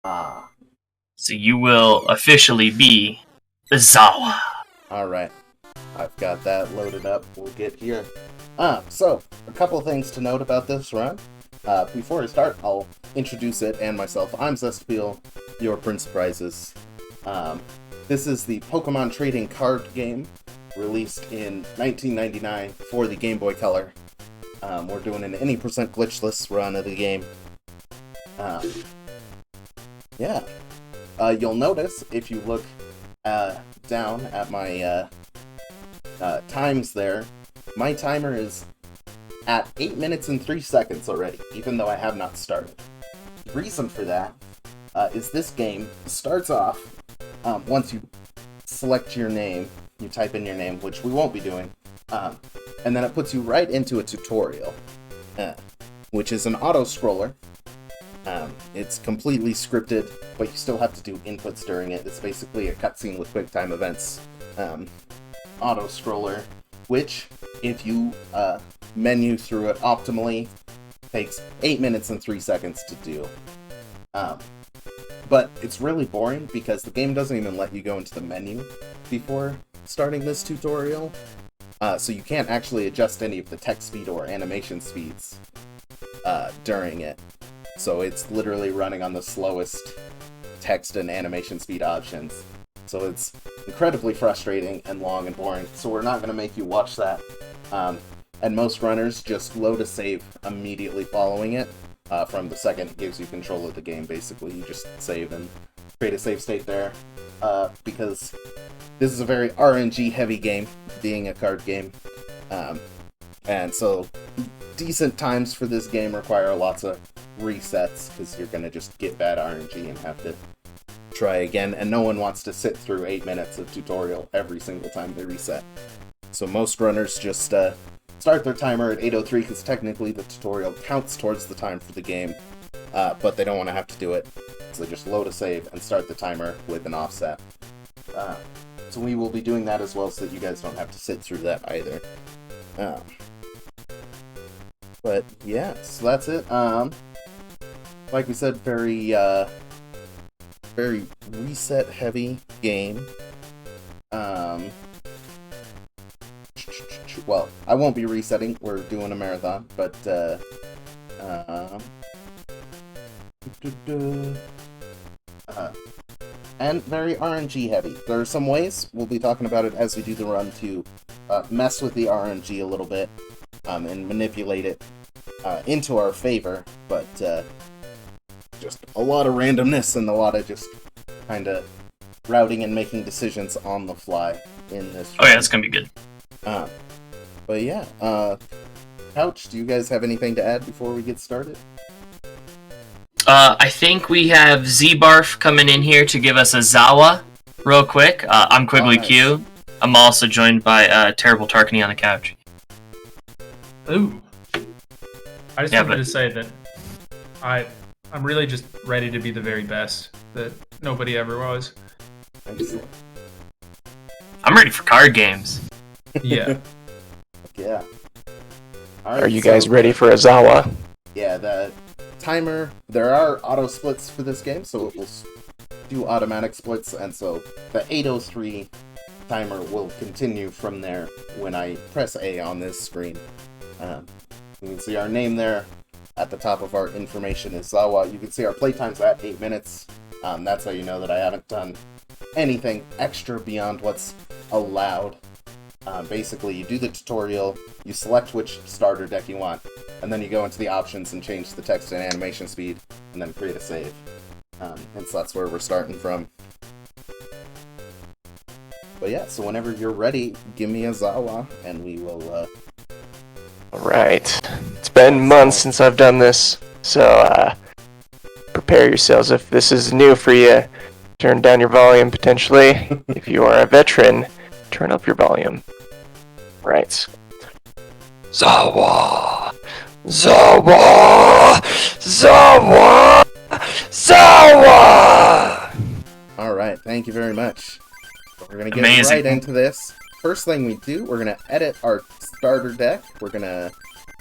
Ah, So you will officially be Zawa. alright. I've got that loaded up. We'll get here. So, a couple things to note about this run. Before I start, I'll introduce it and myself. I'm Zestfiel, your Prince of Prizes. This is the Pokemon trading card game, released in 1999 for the Game Boy Color. We're doing an any percent glitchless run of the game. Yeah. You'll notice, if you look down at my times there, my timer is at 8 minutes and 3 seconds already, even though I have not started. The reason for that is this game starts off, once you select your name, you type in your name, which we won't be doing, and then it puts you right into a tutorial, which is an auto-scroller. It's completely scripted, but you still have to do inputs during it. It's basically a cutscene with quick time events. Auto-scroller, which, if you menu through it optimally, takes 8 minutes and 3 seconds to do. But it's really boring because the game doesn't even let you go into the menu before starting this tutorial. So you can't actually adjust any of the text speed or animation speeds during it. So it's literally running on the slowest text and animation speed options. So it's incredibly frustrating and long and boring. So we're not going to make you watch that. And most runners just load a save immediately following it. From the second it gives you control of the game, basically. You just save and create a save state there. Because this is a very RNG heavy game, being a card game. And so decent times for this game require lots of resets, because you're going to just get bad RNG and have to try again, and no one wants to sit through 8 minutes of tutorial every single time they reset. So most runners just start their timer at 8:03, because technically the tutorial counts towards the time for the game, but they don't want to have to do it, so they just load a save and start the timer with an offset. So we will be doing that as well, so that you guys don't have to sit through that either. But yeah, so that's it. Like we said, very reset heavy game. Well, I won't be resetting. We're doing a marathon, but and very RNG heavy. There are some ways, we'll be talking about it as we do the run, to mess with the RNG a little bit and manipulate it into our favor, but just a lot of randomness and a lot of just kind of routing and making decisions on the fly in this. Oh yeah, it's gonna be good. But yeah, Couch, do you guys have anything to add before we get started? I think we have Z-Barf coming in here to give us a Zawa real quick. I'm Quigley nice. Q. I'm also joined by Terrible Tarkany on the couch. Ooh. I just wanted to say that I'm really just ready to be the very best that nobody ever was. I'm ready for card games. Yeah. Yeah. All right, Are you guys ready for a Zawa? Yeah, the timer, there are auto splits for this game, so it will do automatic splits, and so the 8:03 timer will continue from there when I press A on this screen. You can see our name there. At the top of our information is Zawa. You can see our playtime's at 8 minutes. That's how you know that I haven't done anything extra beyond what's allowed. Basically, you do the tutorial, you select which starter deck you want, and then you go into the options and change the text and animation speed, and then create a save. And so that's where we're starting from. But yeah, so whenever you're ready, give me a Zawa, and we will... Alright. It's been months since I've done this, so prepare yourselves. If this is new for you, turn down your volume potentially. If you are a veteran, turn up your volume. Right. Zawa! Zawa! Zawa! Zawa! Alright, thank you very much. We're going to get Amazing. right into this. First thing we do, we're going to edit our starter deck. We're going to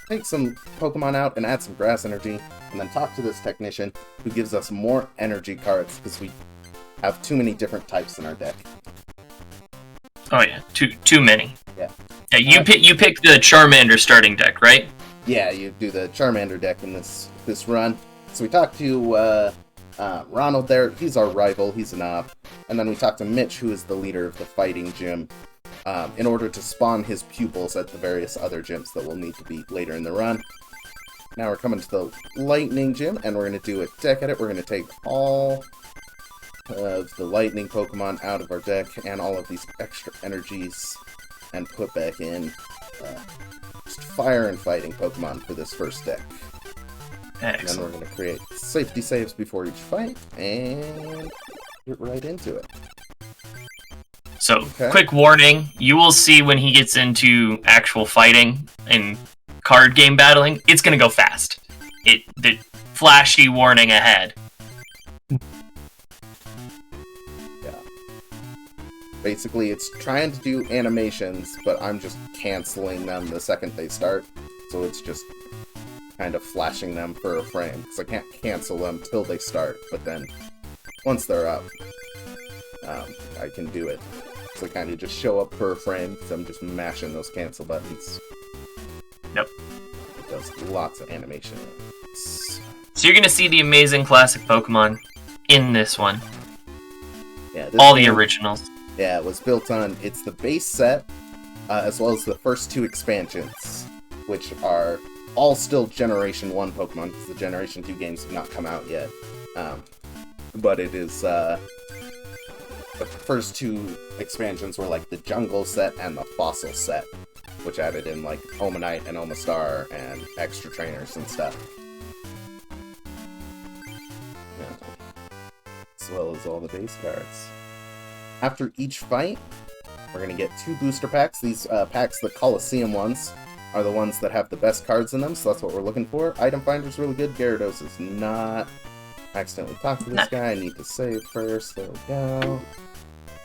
take some Pokemon out and add some grass energy, and then talk to this technician who gives us more energy cards because we have too many different types in our deck. Oh yeah, too many. Yeah. Yeah, you pick the Charmander starting deck, right? Yeah, you do the Charmander deck in this run. So we talked to Ronald there. He's our rival. He's an op. And then we talked to Mitch, who is the leader of the fighting gym, in order to spawn his pupils at the various other gyms that we'll need to beat later in the run. Now we're coming to the lightning gym, and we're going to do a deck edit. We're going to take all of the lightning Pokemon out of our deck and all of these extra energies and put back in just fire and fighting Pokemon for this first deck. Excellent. And then we're going to create safety saves before each fight and get right into it. So, quick warning, you will see when he gets into actual fighting and card game battling, it's going to go fast. The flashy warning ahead. Basically, it's trying to do animations, but I'm just canceling them the second they start. So it's just kind of flashing them for a frame, because I can't cancel them till they start. But then, once they're up, I can do it. So they kind of just show up for a frame, because I'm just mashing those cancel buttons. Yep. It does lots of animation. So you're going to see the amazing classic Pokemon in this one. Yeah, all the originals. Yeah, it was built on, it's the base set, as well as the first two expansions, which are all still Generation 1 Pokemon, because the Generation 2 games have not come out yet. But it is, the first two expansions were like the Jungle set and the Fossil set, which added in like Omanite and Omastar and extra trainers and stuff. Yeah. As well as all the base cards. After each fight, we're going to get 2 booster packs. These packs, the Coliseum ones, are the ones that have the best cards in them, so that's what we're looking for. Item Finder's really good. Gyarados is not. I accidentally talked to this guy. I need to save first. There we go.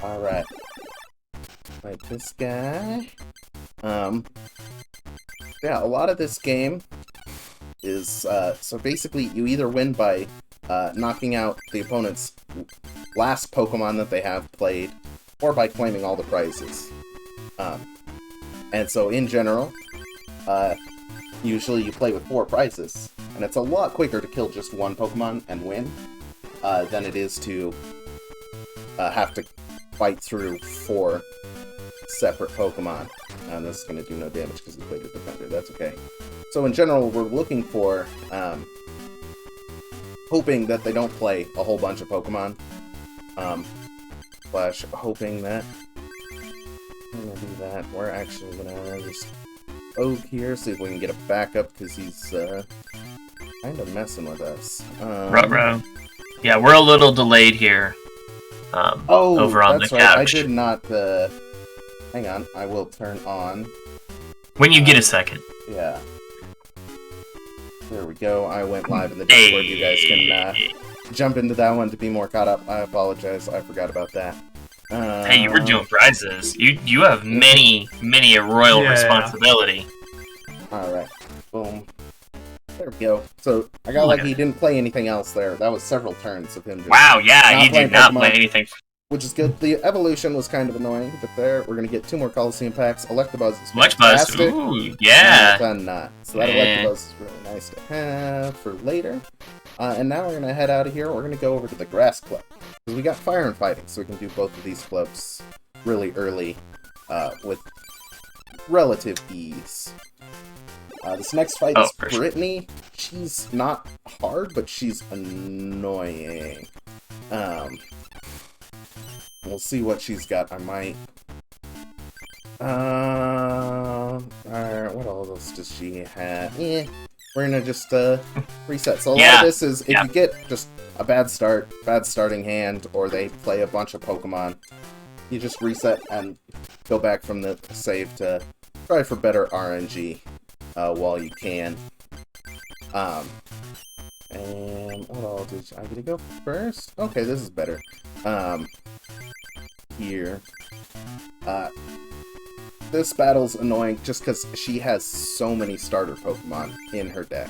Alright. Fight this guy. Yeah, a lot of this game is... so basically, you either win by knocking out the opponent's last Pokemon that they have played, or by claiming all the prizes. And so in general, usually you play with 4 prizes, and it's a lot quicker to kill just one Pokemon and win than it is to have to fight through 4 separate Pokemon. And this is going to do no damage because he played a defender, that's okay. So in general, we're looking for, hoping that they don't play a whole bunch of Pokemon. Slash hoping that I'm gonna do that. We're actually gonna just Oak here, see if we can get a backup, because he's kind of messing with us. Ruh-roh. Yeah, we're a little delayed here. Over on the couch. Right. I did not. Hang on, I will turn on. When you get a second. Yeah. There we go. I went live in the Discord. You guys can jump into that one to be more caught up. I apologize. I forgot about that. Hey, you were doing prizes. You have many a royal responsibility. Alright. Boom. There we go. So, I got lucky he didn't play anything else there. That was several turns of him just wow, yeah, he did not play anything. Which is good. The evolution was kind of annoying, but there, we're going to get 2 more Coliseum packs. Electabuzz is fantastic. Ooh, yeah. So that Electabuzz is really nice to have for later. And now we're going to head out of here. We're going to go over to the Grass Club. Because we got Fire and Fighting, so we can do both of these clubs really early with relative ease. This next fight is Brittany. She's not hard, but she's annoying. We'll see what she's got. I might... Alright, what else does she have? We're gonna just reset. So a lot of this is, if you get just a bad starting hand, or they play a bunch of Pokemon, you just reset and go back from the save to try for better RNG while you can. And what all did I get to go first? Okay, this is better. Here. this battle's annoying just because she has so many starter Pokemon in her deck.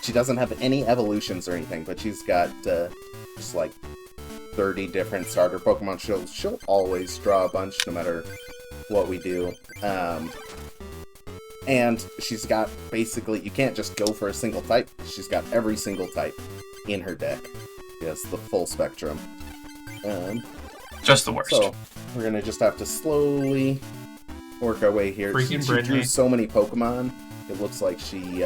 She doesn't have any evolutions or anything, but she's got just like 30 different starter Pokemon. She'll always draw a bunch no matter what we do. And she's got basically, you can't just go for a single type. She's got every single type in her deck. She has the full spectrum. Just the worst. So we're gonna just have to slowly work our way here. Freaking She drew so many Pokemon, it looks like she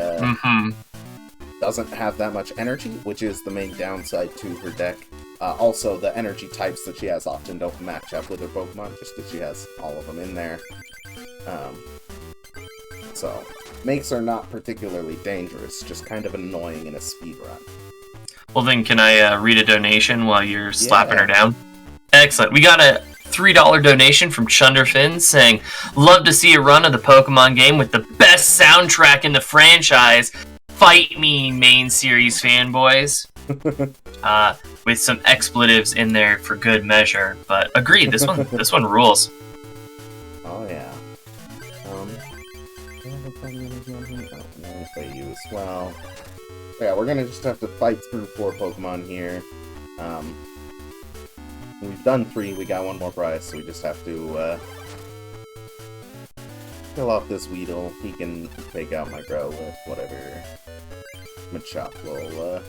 doesn't have that much energy, which is the main downside to her deck. Also, the energy types that she has often don't match up with her Pokemon, just because she has all of them in there. So, makes her not particularly dangerous, just kind of annoying in a speedrun. Well then, can I read a donation while you're slapping her down? Excellent. We got a $3 donation from Chunderfin saying, "Love to see a run of the Pokemon game with the best soundtrack in the franchise. Fight me, main series fanboys." With some expletives in there for good measure, but agreed. This one rules. Oh yeah. Fight you as well. Yeah, we're gonna just have to fight through 4 Pokemon here. We've done 3. We got 1 more prize, so we just have to kill off this Weedle. He can take out my Growlithe, whatever. Machop will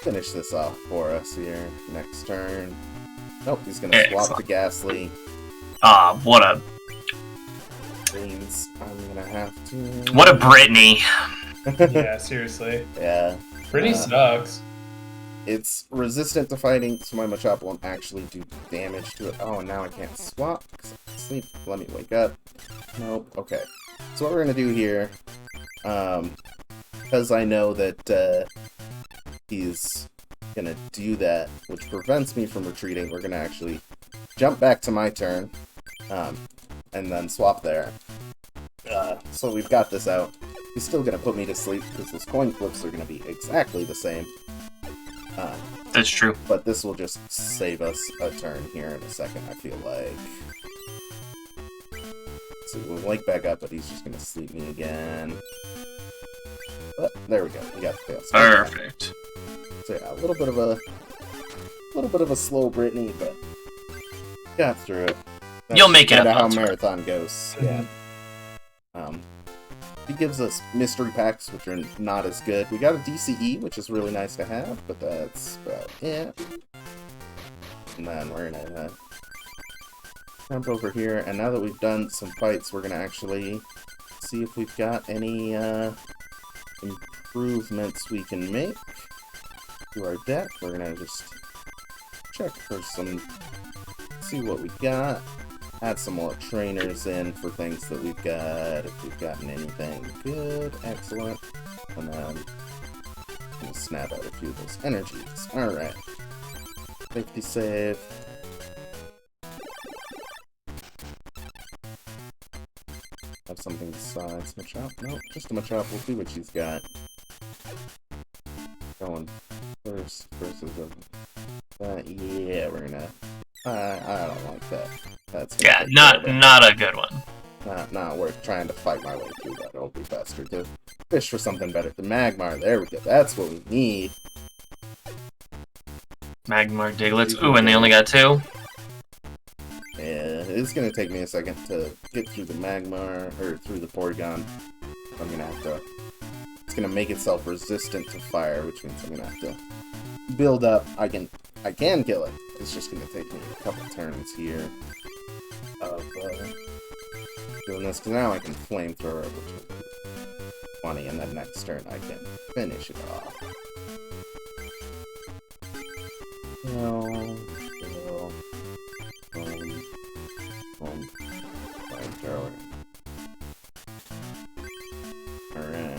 finish this off for us here next turn. Nope, he's gonna swap to Ghastly. What a... Means I'm gonna have to... What a Brittany. Yeah, seriously. Yeah. Brittany sucks. It's resistant to fighting, so my Machop won't actually do damage to it. Oh, now I can't swap because I'm asleep. Let me wake up. Nope. Okay. So what we're gonna do here, because I know that he's gonna do that, which prevents me from retreating, we're gonna actually jump back to my turn, and then swap there. So we've got this out. He's still gonna put me to sleep because those coin flips are gonna be exactly the same. That's true. But this will just save us a turn here in a second, I feel like. So we'll wake back up, but he's just gonna sleep me again. But there we go. We got the fail. Perfect. So yeah, a little bit of a slow Brittany, but got through it. You'll make it up. How marathon goes. Yeah. He gives us mystery packs, which are not as good. We got a DCE, which is really nice to have, but that's about it. And then we're gonna jump over here, and now that we've done some fights, we're gonna actually see if we've got any improvements we can make to our deck. We're gonna just check for some, see what we got. Add some more trainers in for things that we've got, if we've gotten anything good. Excellent. And then we'll snap out a few of those energies. Alright. Safety save. Have something besides Machop? Nope, just a Machop. We'll see what she's got. Going first versus that. Yeah, we're gonna... I don't like that. That's not a good one. Not worth trying to fight my way through that. It'll be faster to fish for something better. The Magmar, there we go. That's what we need. Magmar, Diglets. Ooh, and they only got 2? Yeah, it's gonna take me a second to get through the Magmar, or through the Porygon. I'm gonna have to... It's gonna make itself resistant to fire, which means I'm gonna have to build up. I can kill it. It's just gonna take me a couple turns here of doing this, because now I can flamethrower, which will be funny, and then next turn I can finish it off. Flamethrower. Alright.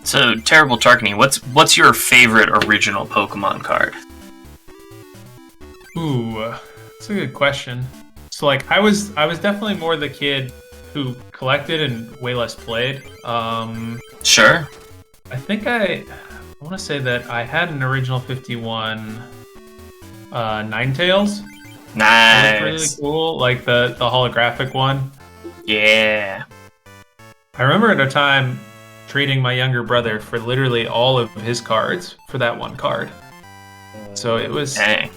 So, Terrible Tarkany, what's your favorite original Pokemon card? Ooh, that's a good question. So, like, I was definitely more the kid who collected and way less played. Sure. I think I want to say that I had an original 51 Ninetales. Nice. It looked really cool, like the holographic one. Yeah. I remember at a time trading my younger brother for literally all of his cards for that one card. So it was Dang.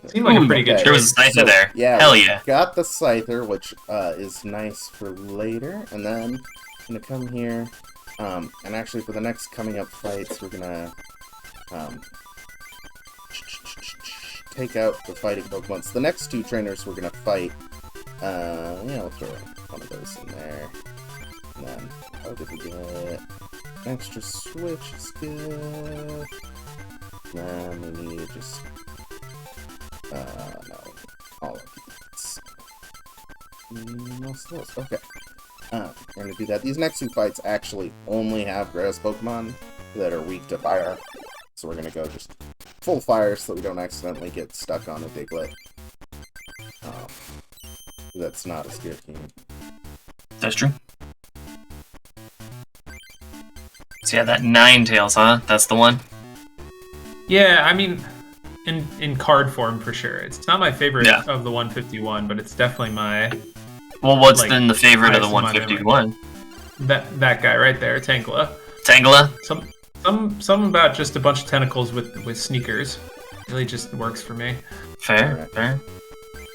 seemed like a pretty good There trade. was a Scyther there. Yeah, Hell we yeah. got the Scyther, which is nice for later. And then I'm going to come here. And actually, for the next coming up fights, we're going to take out the fighting Pokemon. So the next two trainers we're going to fight. Yeah, we'll throw one of those in there. And then, how did we get an extra switch? Is good. Then we need just... no. All of these. Most of those. Okay. We're gonna do that. These next two fights actually only have grass Pokemon that are weak to fire. So we're gonna go just full fire so that we don't accidentally get stuck on a Diglett. That's not a Spear King. That's true. So yeah, that Ninetales, huh? That's the one? Yeah, I mean, in card form for sure. It's not my favorite of the 151, but it's definitely my... Well, what's then the favorite of the highest in my 151? That guy right there, Tangela. Tangela? Some about just a bunch of tentacles with sneakers. Really just works for me. Fair, Alright. fair.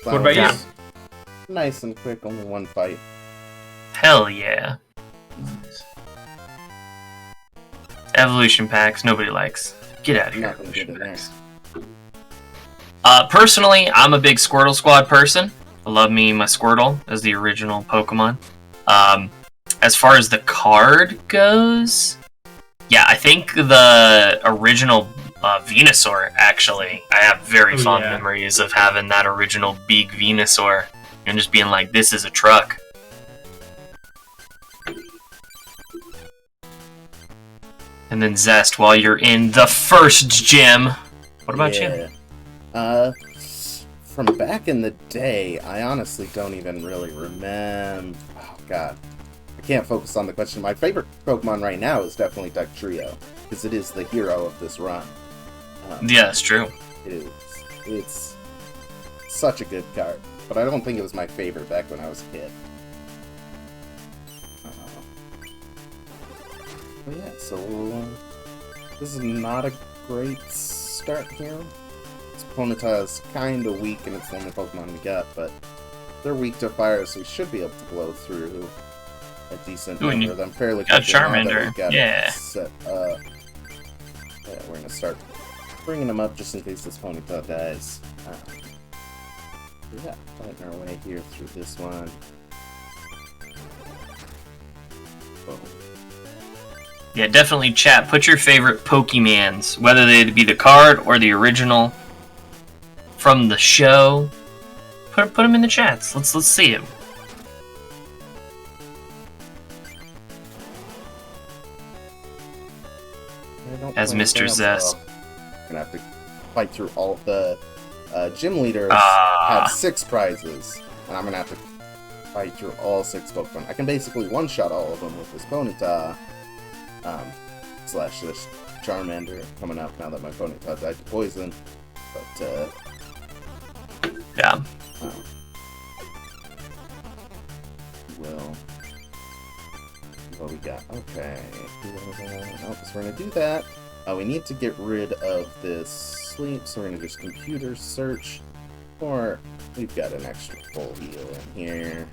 What about you? Nice and quick, only one fight. Hell yeah. Evolution packs, nobody likes. Get out of here. Nothing good in there. Personally, I'm a big Squirtle Squad person. I love me my Squirtle as the original Pokemon. As far as the card goes, yeah, I think the original Venusaur, actually. I have very fond memories of having that original big Venusaur and just being like, this is a truck. And then Zest, while you're in the first gym. What about you? From back in the day, I honestly don't even really remember. Oh, God. I can't focus on the question. My favorite Pokemon right now is definitely Dugtrio, because it is the hero of this run. Yeah, that's true. It's such a good card, but I don't think it was my favorite back when I was a kid. But yeah, so this is not a great start here. This Ponyta is kind of weak, and it's the only Pokemon we got, but they're weak to fire, so we should be able to blow through a decent number of them fairly quickly. Charmander, yeah. Set up. Yeah, we're gonna start bringing them up just in case this Ponyta dies. Yeah, fighting our way here through this one. Boom. Yeah, definitely chat. Put your favorite Pokemans, whether they be the card or the original from the show. Put them in the chats. Let's see them. As Mr. Zest. I'm gonna have to fight through all of the gym leaders. Have 6 prizes, and I'm gonna have to fight through all 6 Pokemon. I can basically one-shot all of them with this Ponyta. Slash this Charmander coming up now that my Ponyta died to poison. But, yeah. Well, what we got? Okay. Nope, so we're gonna do that. We need to get rid of this sleep, so we're gonna just computer search. Or we've got an extra full heal in here.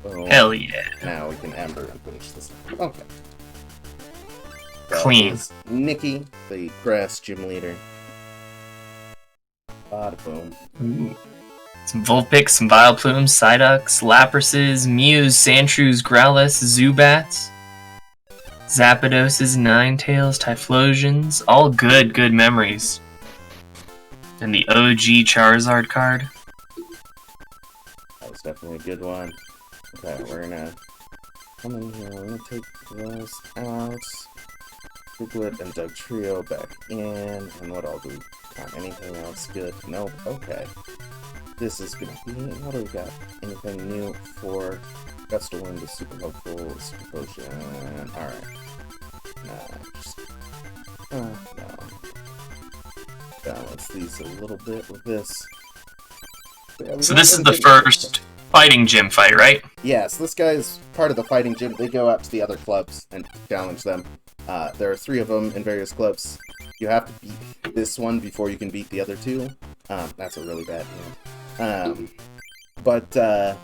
Boom. Hell yeah. Now we can Ember and finish this. Okay. Clean. Nikki, the grass gym leader. Bada boom. Ooh. Some Vulpix, some Vileplumes, Psyducks, Laprases, Mews, Sandshrews, Growlithe, Zubats, Zapdos, Ninetales, Typhlosions. All good memories. And the OG Charizard card. That was definitely a good one. Okay, we're gonna come in here. We're gonna take those out. Diglett and Dugtrio back in. And what I'll do? Anything else good? Nope. Okay. This is gonna be. What do we got? Anything new for Gust of Wind is super helpful. Super Potion. Alright. No. Balance these a little bit with this. So this is the first fighting gym fight, right? Yes, this guy's part of the fighting gym. They go out to the other clubs and challenge them. There are 3 of them in various clubs. You have to beat this one before you can beat the other 2. That's a really bad hand. But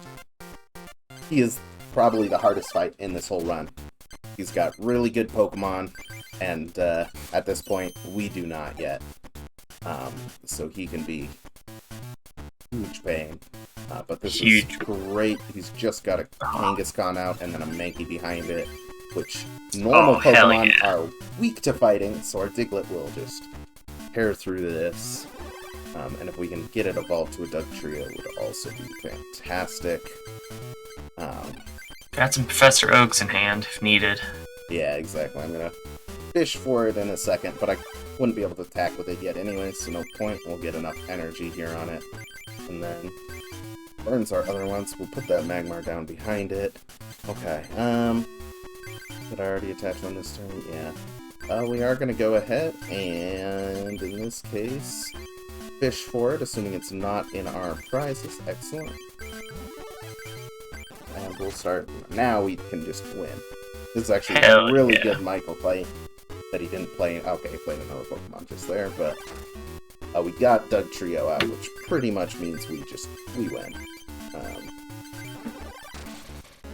he is probably the hardest fight in this whole run. He's got really good Pokemon, and at this point, we do not yet. So he can be huge pain. But this is great. He's just got a Kangaskhan out and then a Mankey behind it, which normal Pokemon are weak to fighting, so our Diglett will just tear through this. And if we can get it evolved to a Dugtrio, it would also be fantastic. Got some Professor Oaks in hand, if needed. Yeah, exactly. I'm gonna fish for it in a second, but I wouldn't be able to attack with it yet anyway, so no point. We'll get enough energy here on it. And then burns our other ones. We'll put that Magmar down behind it. Okay, did I already attach one this turn? Yeah. We are gonna go ahead and, in this case, fish for it, assuming it's not in our prizes. Excellent. And we'll start. Now we can just win. This is actually a really good Michael play that he didn't play. Okay, he played another Pokemon just there, but we got Dugtrio out, which pretty much means we win.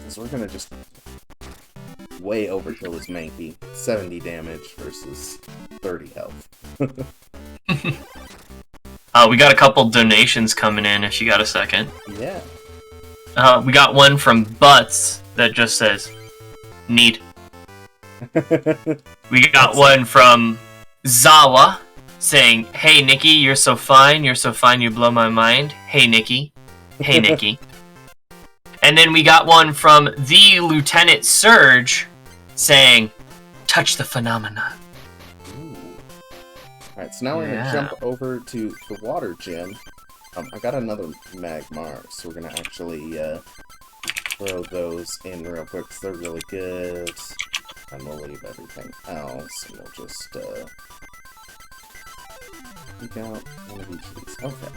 So we're gonna just way overkill his Mankey. 70 damage versus 30 health. We got a couple donations coming in, if you got a second. Yeah. We got one from Butts that just says, need. We got one from Zawa saying, hey Nikki, you're so fine, you blow my mind. Hey Nikki. Hey Nikki. And then we got one from the Lieutenant Surge saying, touch the phenomenon. Alright, so now we're going to jump over to the water gym. I got another Magmar, so we're going to actually throw those in real quick, because they're really good. And we'll leave everything else, and we'll just pick out one of each of these. Okay.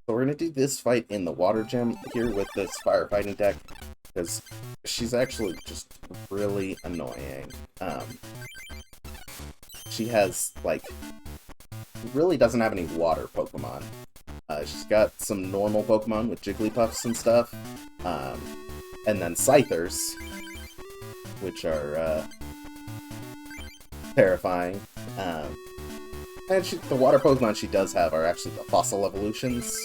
So we're going to do this fight in the water gym here with this firefighting deck, because she's actually just really annoying. She has, like, really doesn't have any water Pokemon. She's got some normal Pokemon with Jigglypuffs and stuff, and then Scythers, which are terrifying. And the water Pokemon she does have are actually the fossil evolutions.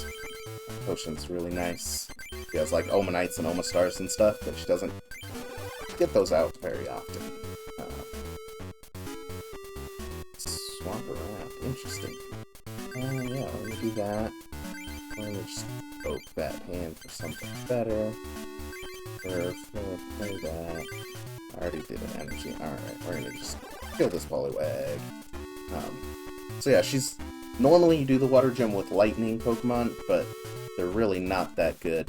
Potion's really nice. She has like Omanites and Omastars and stuff, but she doesn't get those out very often. Swap around. Interesting. Yeah, we're gonna do that. We're gonna just poke that hand for something better. Play that. I already did an energy. Alright, we're gonna just kill this Poliwag. So yeah, she's... Normally you do the water gym with lightning Pokemon, but they're really not that good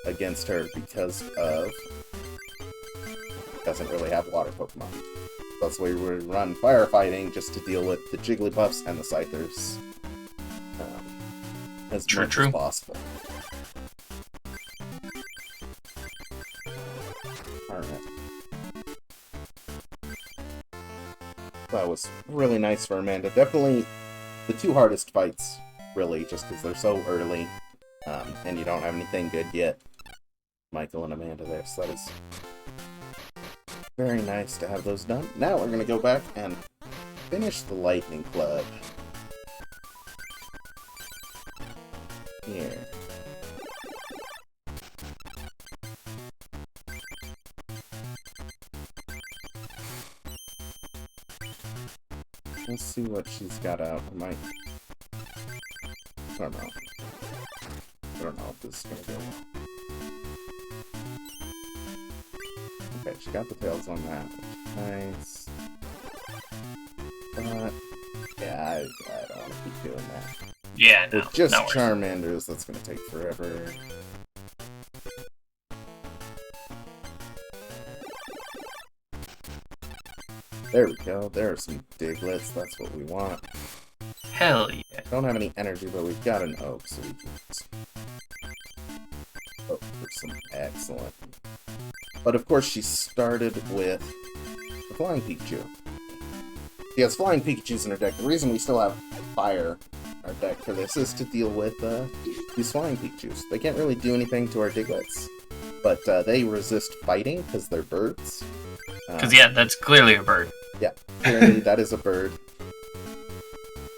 against her because of... doesn't really have water Pokemon. That's why we run firefighting, just to deal with the Jigglypuffs and the Scythers as much as possible. Alright. That was really nice for Amanda. Definitely the 2 hardest fights, really, just because they're so early, and you don't have anything good yet. Michael and Amanda there, so that is very nice to have those done. Now we're going to go back and finish the Lightning Club. Here. Let's see what she's got out. I don't know. I don't know if this is going to go well. Okay, she got the tails on that, which is nice. But, yeah, I don't want to keep doing that. Yeah, no. With just Charmanders, that's going to take forever. There we go. There are some Diglets. That's what we want. Hell yeah. Don't have any energy, but we've got an oak, so we can hope for some excellent. But of course, she started with the Flying Pikachu. She has Flying Pikachus in her deck. The reason we still have Fire in our deck for this is to deal with these Flying Pikachus. They can't really do anything to our Diglets, but they resist fighting because they're birds. Because, yeah, that's clearly a bird. Yeah, clearly that is a bird.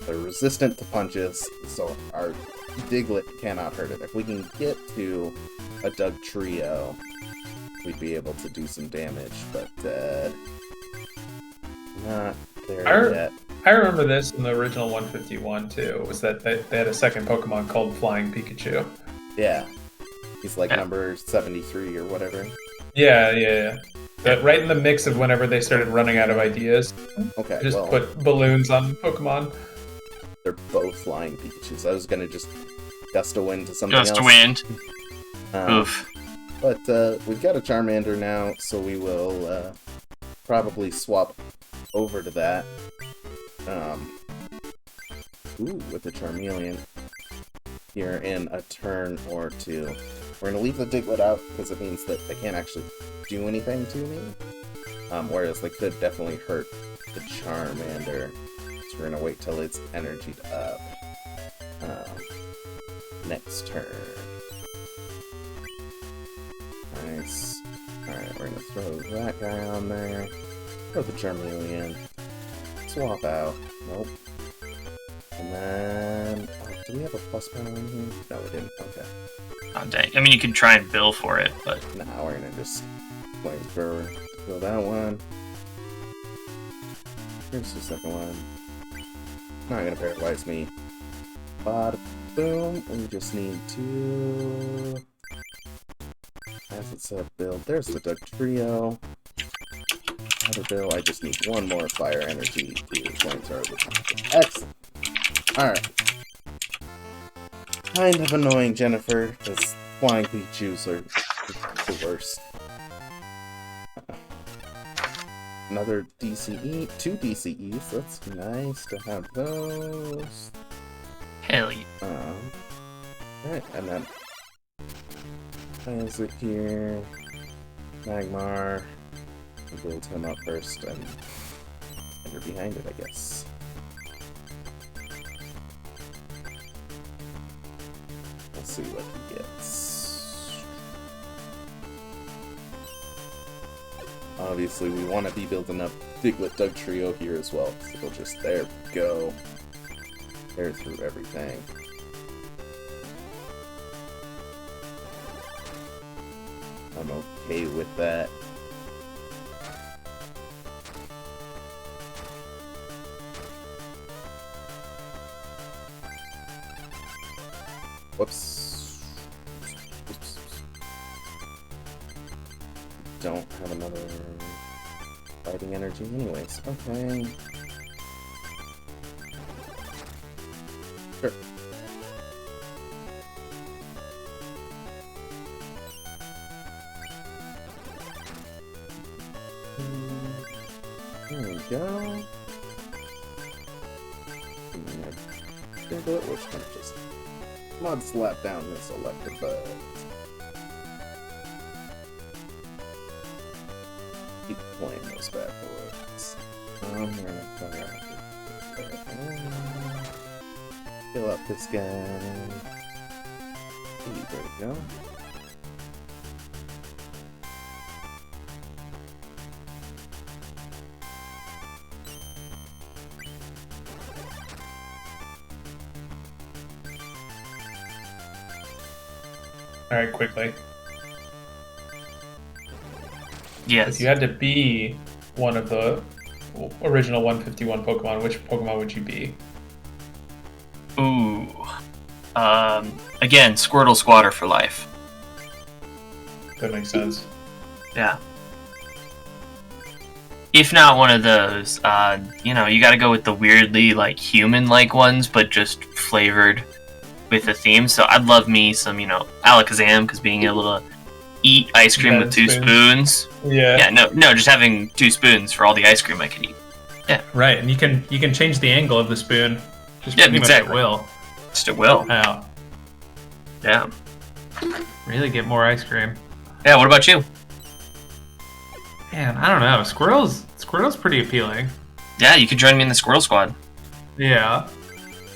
They're resistant to punches, so our Diglett cannot hurt it. If we can get to a Dugtrio, we'd be able to do some damage, but not there yet. I remember this in the original 151 too, was that they had a second Pokemon called Flying Pikachu. Yeah. He's like number 73 or whatever. Yeah. But right in the mix of whenever they started running out of ideas. Okay, just put balloons on Pokemon. They're both Flying Pikachus. I was gonna just gust a wind to something else. Gust a wind. Oof. But we've got a Charmander now, so we will probably swap over to that. With the Charmeleon here in a turn or two. We're gonna leave the Diglett out because it means that they can't actually do anything to me. Whereas they could definitely hurt the Charmander. So we're gonna wait till it's energied up. Next turn. Nice. Alright, we're gonna throw that guy on there. Throw the Charmeleon. Swap out. Nope. And then... do we have a plus power in here? No, we didn't. Okay. Oh, dang. I mean, you could try and bill for it, but... Nah, we're gonna just flamethrower. Kill that one. Here's the second one. Not gonna paralyze me. Bada boom. We just need to... as it's a build. There's the Dugtrio. Another build. I just need one more fire energy to flamethrower the top. Excellent. Alright. Kind of annoying, Jennifer, because Flying Pikachus are the worst. Another DCE. 2 DCEs. That's nice to have those. Hell yeah. Alright, and then Isaac here. Magmar. We'll build him up first, and you're behind it, I guess. Let's see what he gets. Obviously, we want to be building up Diglett Dugtrio here as well, so we'll just, there we go. Tear through everything. I'm okay with that. Whoops. Oops. Don't have another fighting energy anyways. Okay. Sure. There we go. Which can just mud slap down this Electabuzz. Keep playing those bad boys. We're gonna fill up this guy. Ooh, there we go. Alright, quickly. Yes. If you had to be one of the original 151 Pokemon, which Pokemon would you be? Ooh. Again, Squirtle Squatter for life. That makes sense. Yeah. If not one of those, you gotta go with the weirdly, human-like ones, but just flavored with a theme. So I'd love me some, Alakazam, because being able to eat ice cream with 2 spoons. Yeah. Yeah, no, just having 2 spoons for all the ice cream I could eat. Yeah. Right, and you can change the angle of the spoon Just Yeah, pretty exactly. much at will. Just at will. Yeah. Yeah. Really get more ice cream. Yeah, what about you? Man, I don't know. Squirtle's pretty appealing. Yeah, you could join me in the Squirrel Squad. Yeah.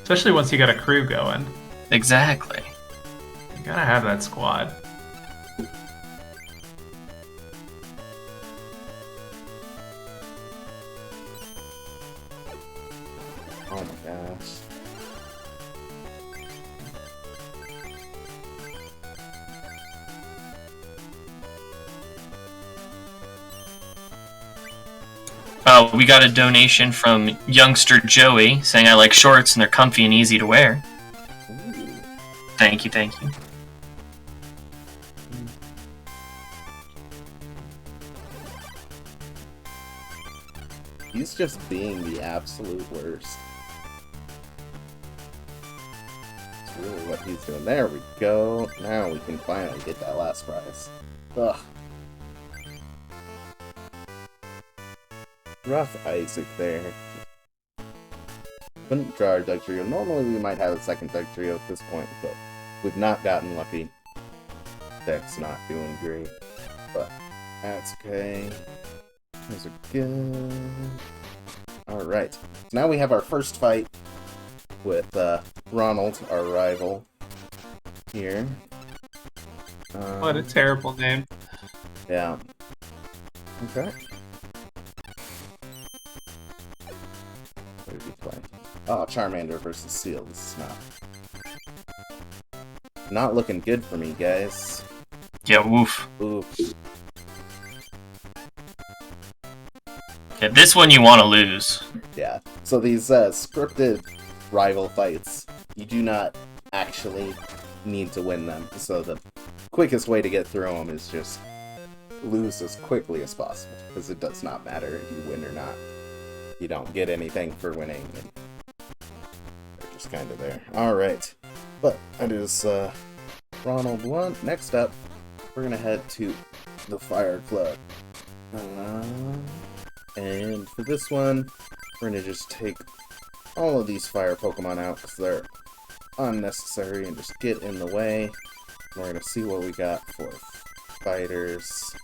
Especially once you got a crew going. Exactly. You gotta have that squad. Oh my gosh. We got a donation from youngster Joey saying I like shorts and they're comfy and easy to wear. Ooh. Thank you, thank you. He's just being the absolute worst. That's really what he's doing. There we go. Now we can finally get that last prize. Ugh. Rough Isaac there. Couldn't draw our Doug Trio. Normally we might have a second Doug Trio at this point, but we've not gotten lucky. Deck's not doing great, but that's okay. Those are good. Alright, so now we have our first fight with Ronald, our rival, here. What a terrible name. Yeah. Okay. What did we play? Oh, Charmander versus Seal. This is not looking good for me, guys. Yeah, woof. Oof. Yeah, this one you want to lose. Yeah. So these scripted rival fights, you do not actually need to win them. So the quickest way to get through them is just lose as quickly as possible, because it does not matter if you win or not. You don't get anything for winning. And they're just kind of there. Alright. But that is Ronald 1. Next up, we're going to head to the Fire Club. And for this one, we're going to just take all of these fire Pokemon out because they're unnecessary and just get in the way. We're going to see what we got for fighters.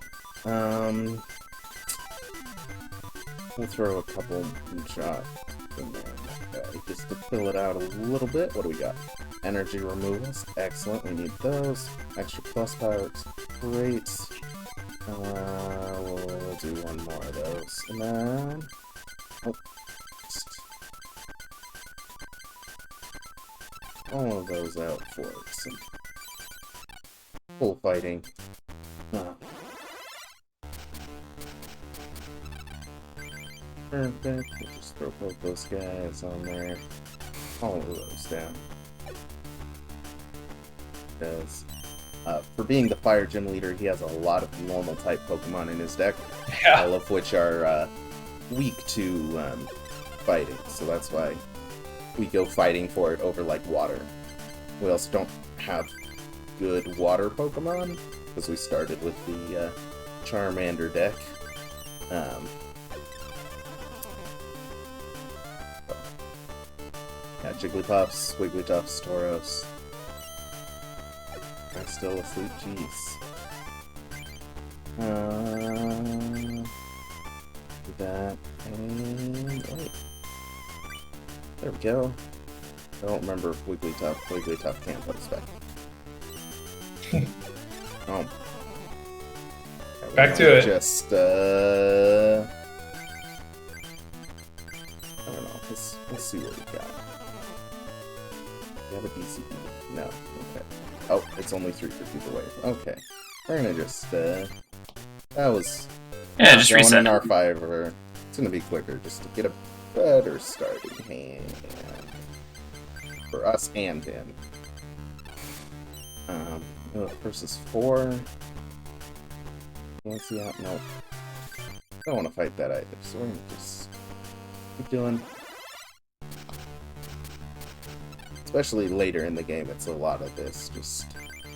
We'll throw a couple shots in there, just to fill it out a little bit. What do we got? Energy removals. Excellent. We need those. Extra plus powers. Great. We'll do one more of those. And then... Oh. All of those out for some full fighting. Perfect. We'll just throw both those guys on there. All of those down. Because for being the fire gym leader, he has a lot of normal type Pokemon in his deck, all of which are weak to fighting. So that's why we go fighting for it over like water. We also don't have good water Pokemon because we started with the Charmander deck. Yeah, Jigglypuffs, Wigglytuffs, Tauros. I'm still asleep, jeez. Do that, and wait. There we go. I don't remember if Wigglytuff can't put us back. Oh. Back to it. Just, I don't know. Let's see what we got. Do you have a DCE? No. Okay. Oh, it's only 3 for people away. Okay. We're gonna just, that was... Yeah, just reset. In our fiver. It's gonna be quicker just to get a better starting hand. For us and him. Versus 4. Can't see out. Nope. Don't want to fight that either, so we're gonna just keep doing. Especially later in the game, it's a lot of this. Just,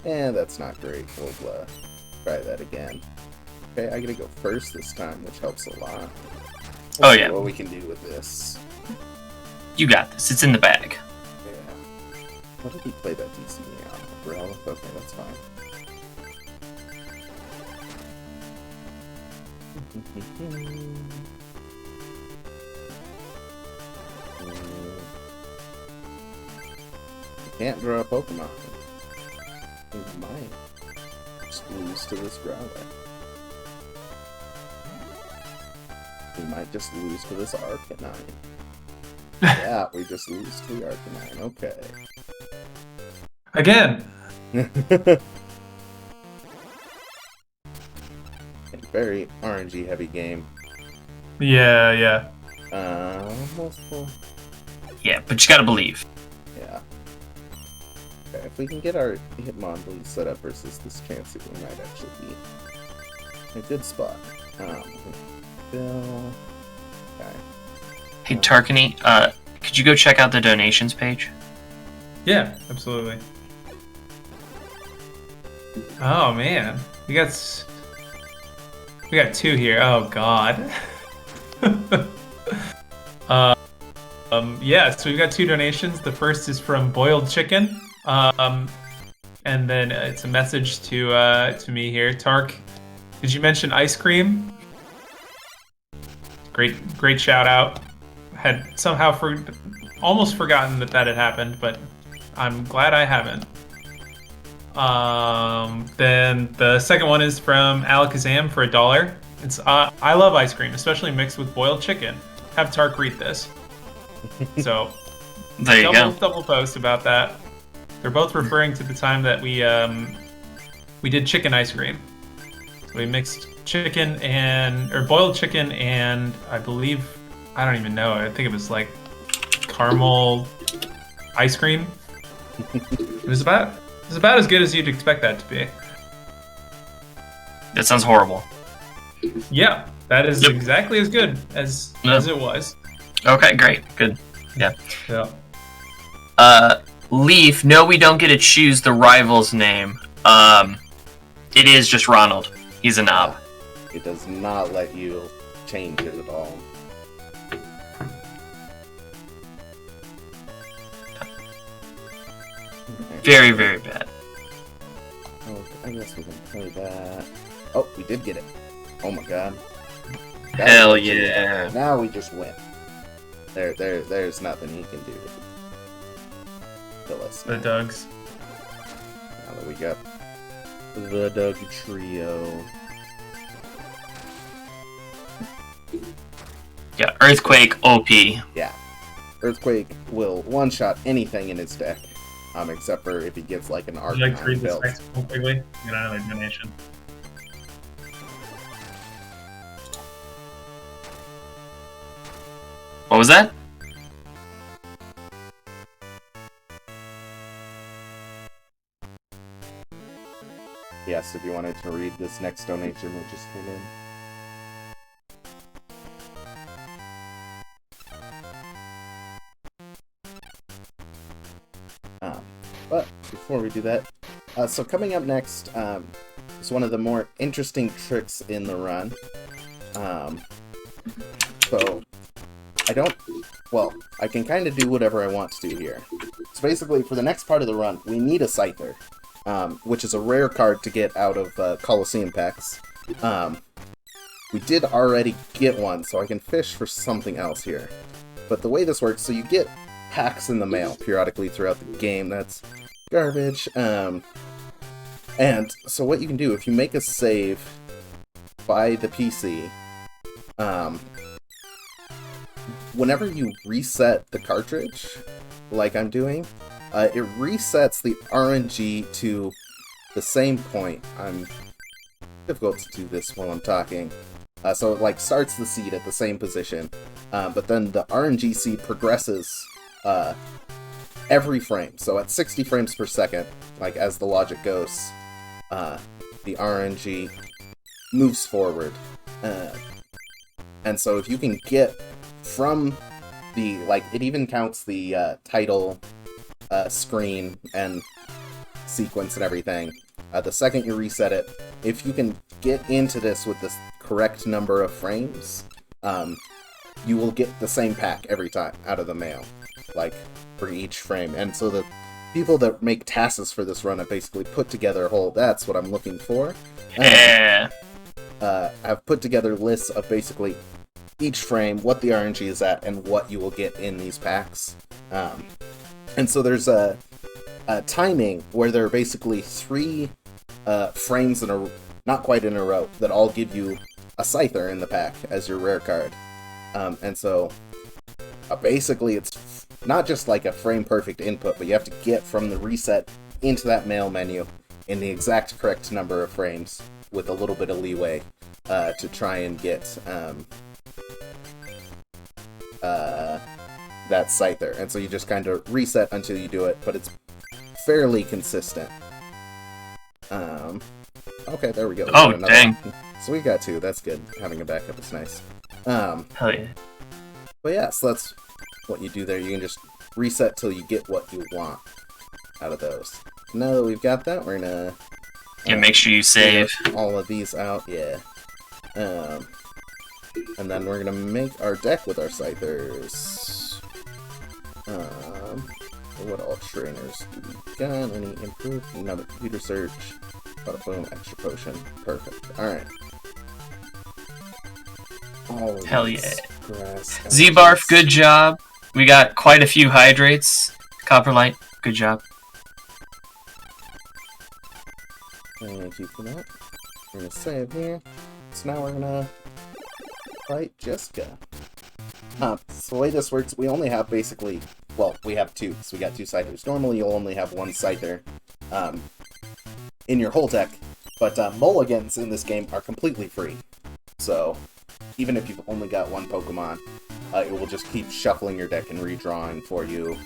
that's not great. We'll try that again. Okay, I gotta go first this time, which helps a lot. Let's see what we can do with this. You got this. It's in the bag. Yeah. What did he play that TCG on? Bro? Okay, that's fine. You can't draw a Pokemon. You might just lose to this Growler. We might just lose to this Arcanine. Yeah, we just lose to the Arcanine. Okay. Again. Very RNG heavy game. Yeah. Multiple. Yeah, but you gotta believe. Yeah. Okay, if we can get our Hitmonlee set up versus this Chansey, we might actually be in a good spot. Bill. Okay. Hey, Tarkany, could you go check out the donations page? Yeah, absolutely. Oh man, we got two here. Oh god. Yeah, so we've got two donations. The first is from Boiled Chicken, and then it's a message to me here. Tark, did you mention ice cream? Great shout out. Had somehow almost forgotten that had happened, but I'm glad I haven't. Then the second one is from Alakazam for $1. It's I love ice cream, especially mixed with boiled chicken. Have Tark read this. So there you go. Double post about that. They're both referring to the time that we did chicken ice cream. So we mixed boiled chicken and I believe, I don't even know, I think it was like caramel ice cream. It was about as good as you'd expect that to be. That sounds horrible. Yeah, that is exactly as good as it was. Okay, great. Good. Yeah. Yeah. Leaf, no, we don't get to choose the rival's name. It is just Ronald. He's a knob. It does not let you change it at all. Very, very bad. Oh, I guess we can play that. Oh, we did get it. Oh my god. Hell yeah. Now we just win. There's nothing he can do. Kill us. The Dougs. Now that we got the Doug Trio. Yeah, Earthquake OP. Yeah. Earthquake will one-shot anything in his deck. Except for if he gets like an Would you like to read Arcanine this build. next one quickly? Get another donation. What was that? Yes, if you wanted to read this next donation, which just came in. But before we do that, so coming up next is one of the more interesting tricks in the run. So I can kind of do whatever I want to do here. So basically, for the next part of the run, we need a Scyther, which is a rare card to get out of Coliseum packs. We did already get one, so I can fish for something else here. But the way this works, so you get packs in the mail periodically throughout the game. That's garbage. And so what you can do, if you make a save by the PC, whenever you reset the cartridge, like I'm doing, it resets the RNG to the same point. I'm difficult to do this while I'm talking. So it like starts the seed at the same position, but then the RNG seed progresses every frame. So at 60 frames per second, like as the logic goes, the RNG moves forward. And so if you can get from the, like, it even counts the title screen and sequence and everything. The second you reset it, if you can get into this with the correct number of frames, you will get the same pack every time out of the mail. like for each frame. And so the people that make tasks for this run have basically put together a whole, that's what I'm looking for. Yeah. I've put together lists of basically each frame, what the RNG is at, and what you will get in these packs. And so there's a timing where there are basically 3 frames in a, not quite in a row, that all give you a Scyther in the pack as your rare card. And so basically it's not just like a frame perfect input, but you have to get from the reset into that mail menu in the exact correct number of frames with a little bit of leeway to try and get that Scyther. And so you just kind of reset until you do it, but it's fairly consistent. Okay, there we go. Oh, dang. So we got 2. That's good. Having a backup is nice. Hell yeah. But yeah, so that's what you do there. You can just reset till you get what you want out of those. Now that we've got that, we're gonna make sure you save all of these out. Yeah. And then we're gonna make our deck with our Scythers. What all trainers do we got? Any improve? Another computer search. Bada boom, extra potion. Perfect. Alright. Hell yeah. Grass. Z-Barf, good job. We got quite a few hydrates. Copperlight, good job. Thank you for that. We're gonna save here. So now we're gonna fight Jessica. So the way this works, we only have basically, well, we have 2, so we got 2 Scythers. Normally you'll only have 1 Scyther in your whole deck, but mulligans in this game are completely free. So even if you've only got 1 Pokemon, it will just keep shuffling your deck and redrawing for you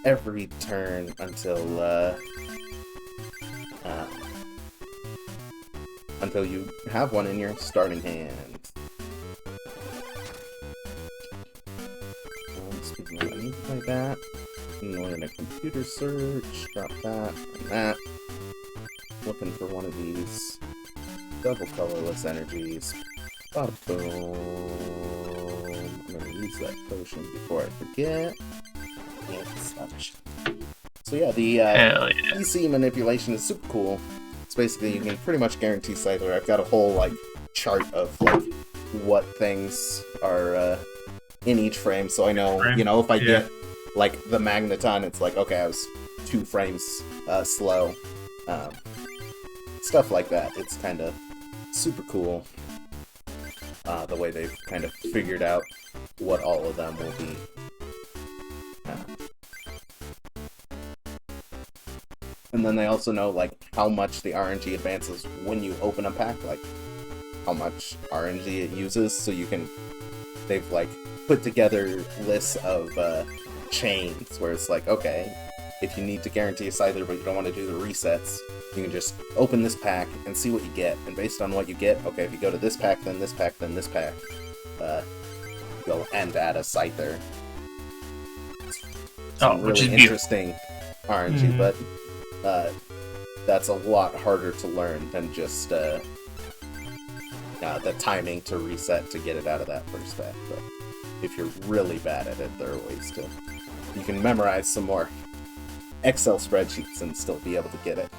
every turn until you have one in your starting hand. Speaking of, I need to play that. And we're in a computer search. Drop that and that. Looking for one of these double colorless energies. Bada boom. I'm gonna use that potion before I forget. Yeah, such. So yeah, the PC manipulation is super cool. It's basically, you can pretty much guarantee Scyther. I've got a whole like chart of like what things are in each frame, so I know, you know, if I get like the Magneton, it's like, okay, I was 2 frames slow. Stuff like that. It's kind of super cool the way they've kind of figured out what all of them will be. And then they also know like how much the RNG advances when you open a pack, like how much RNG it uses, so you can, they've like put together lists of chains where it's like, okay, if you need to guarantee a Scyther but you don't want to do the resets, you can just open this pack and see what you get, and based on what you get, okay, if you go to this pack, then this pack, then this pack, you'll end at a Scyther. Which is interesting RNG, but that's a lot harder to learn than just the timing to reset to get it out of that first pack. But if you're really bad at it, there are ways to... You can memorize some more Excel spreadsheets and still be able to get it.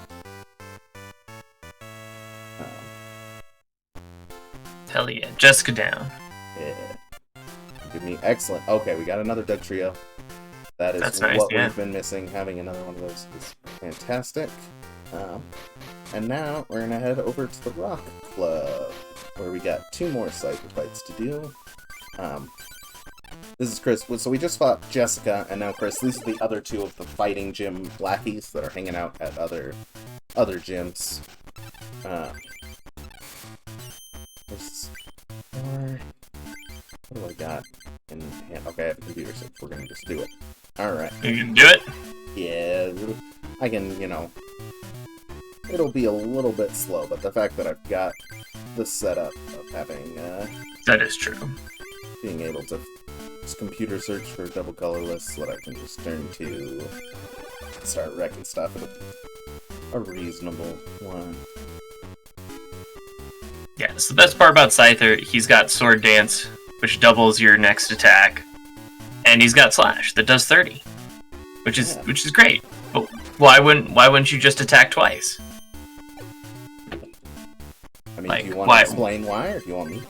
Hell yeah. Jessica down. Yeah. Give me excellent. Okay, we got another Doug Trio. That's nice, what yeah. we've been missing. Having another one of those is fantastic. And now we're gonna head over to the Rock Club, where we got 2 more Scyther fights to do. This is Chris. So we just fought Jessica, and now Chris. These are the other 2 of the fighting gym lackeys that are hanging out at other gyms. What do I got in hand? Okay, I have a computer, so we're gonna just do it. Alright. You can do it? Yeah, I can, you know, it'll be a little bit slow, but the fact that I've got the setup of having, that is true. Being able to just computer search for double colorless so that I can just turn to start wrecking stuff at a reasonable one. Yeah, so the best part about Scyther, he's got Sword Dance, which doubles your next attack. and he's got Slash that does 30, which is great. But why wouldn't you just attack twice? I mean, do you want to explain why, or do you want me to?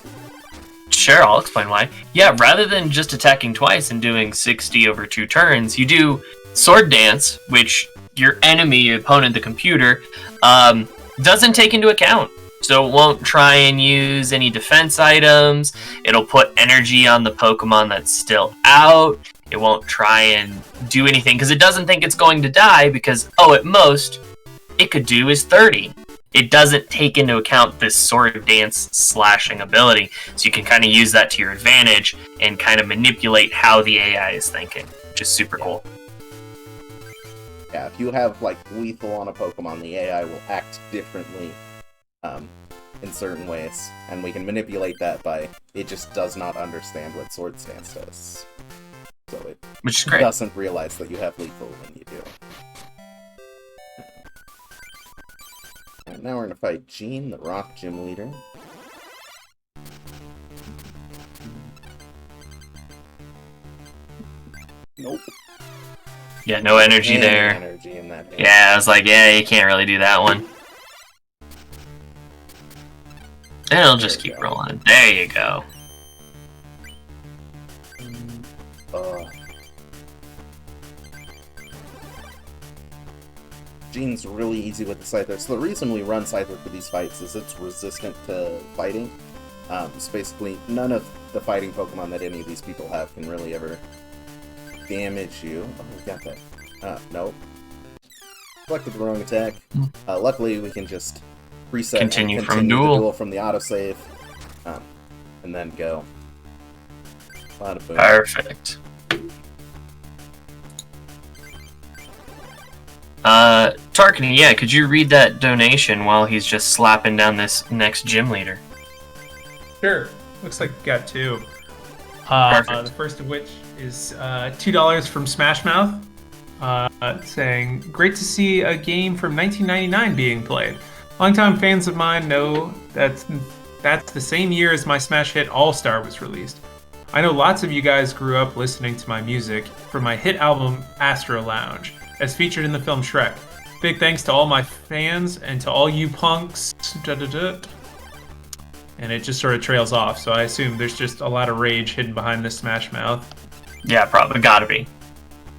Sure, I'll explain why. Yeah, rather than just attacking twice and doing 60 over 2 turns, you do Sword Dance, which your opponent, the computer, doesn't take into account. So it won't try and use any defense items. It'll put energy on the Pokemon that's still out. It won't try and do anything because it doesn't think it's going to die because, at most, it could do is 30. It doesn't take into account this Sword Dance slashing ability. So you can kind of use that to your advantage and kind of manipulate how the AI is thinking, which is super cool. Yeah, if you have, like, lethal on a Pokemon, the AI will act differently in certain ways. And we can manipulate that by, it just does not understand what Sword Dance does. So it which is great. Doesn't realize that you have lethal when you do. Alright, now we're going to fight Gene, the Rock Gym Leader. Nope. Yeah, no energy there. Energy in that yeah, I was like, you can't really do that one. And it'll just keep rolling. There you go. Gene's really easy with the Scyther. So the reason we run Scyther for these fights is it's resistant to fighting. So basically, none of the fighting Pokemon that any of these people have can really ever damage you. Oh, we got that. Nope. Selected the wrong attack. Luckily, we can just reset continue and from the duel. duel from the autosave. And then go. Bada boom. Perfect. Tarkany, yeah, could you read that donation while he's just slapping down this next gym leader? Sure. Looks like we got 2. Perfect. The first of which is $2 from Smashmouth, saying, "Great to see a game from 1999 being played. Longtime fans of mine know that's the same year as my smash hit All-Star was released. I know lots of you guys grew up listening to my music from my hit album Astro Lounge, as featured in the film Shrek. Big thanks to all my fans and to all you punks." And it just sort of trails off, so I assume there's just a lot of rage hidden behind this Smash Mouth. Yeah, probably. Gotta be.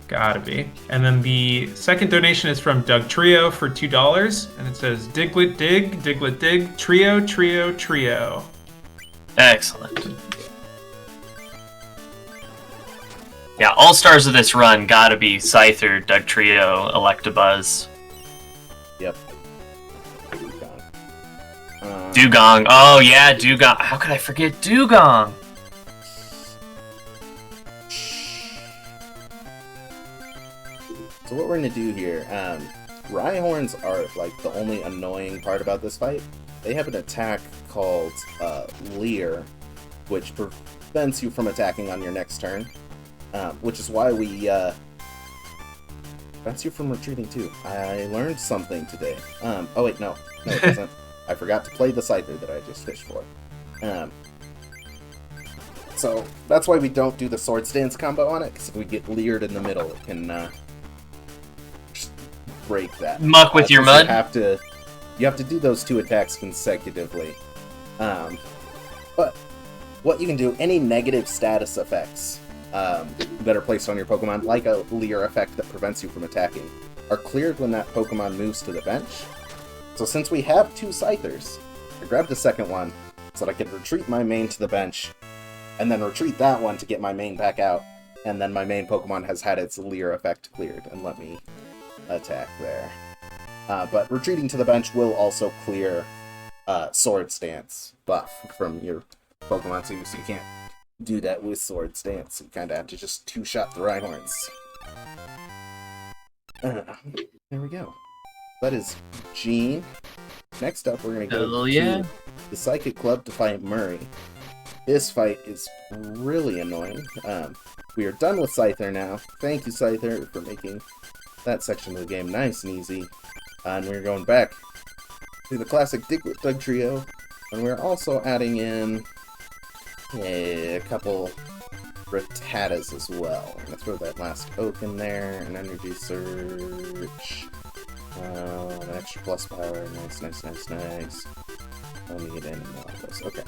Gotta be. And then the second donation is from Doug Trio for $2, and it says, "Diglett dig, Diglett dig, trio, trio, trio." Excellent. Yeah, all-stars of this run gotta be Scyther, Doug Trio, Electabuzz. Yep. Dugong. Oh, yeah, Dugong. How could I forget Dugong? So what we're going to do here, Rhyhorns are, like, the only annoying part about this fight. They have an attack called Leer, which prevents you from attacking on your next turn. Which is why we, prevents you from retreating too. I learned something today. Oh wait, no, it doesn't. I forgot to play the Scyther that I just fished for. So that's why we don't do the Sword Stance combo on it, because if we get leered in the middle, it can just break that. Muck with your mud? You have to do those 2 attacks consecutively. But what you can do, any negative status effects that are placed on your Pokemon, like a Leer effect that prevents you from attacking, are cleared when that Pokemon moves to the bench. So since we have 2 Scythers, I grabbed a second one so that I could retreat my main to the bench, and then retreat that one to get my main back out, and then my main Pokemon has had its Leer effect cleared, and let me attack there. But retreating to the bench will also clear Sword Stance buff from your Pokemon, so you can't do that with Sword Stance. You kind of have to just 2-shot the Rhyhorns. There we go. That is Gene. Next up, we're going to go to the Psychic Club to fight Murray. This fight is really annoying. We are done with Scyther now. Thank you, Scyther, for making that section of the game nice and easy. And we're going back to the classic Diglett Doug Trio. And we're also adding in a couple Rattatas as well. I'm gonna throw that last oak in there, an energy surge, an extra plus power, nice. Don't need any more of those. Okay.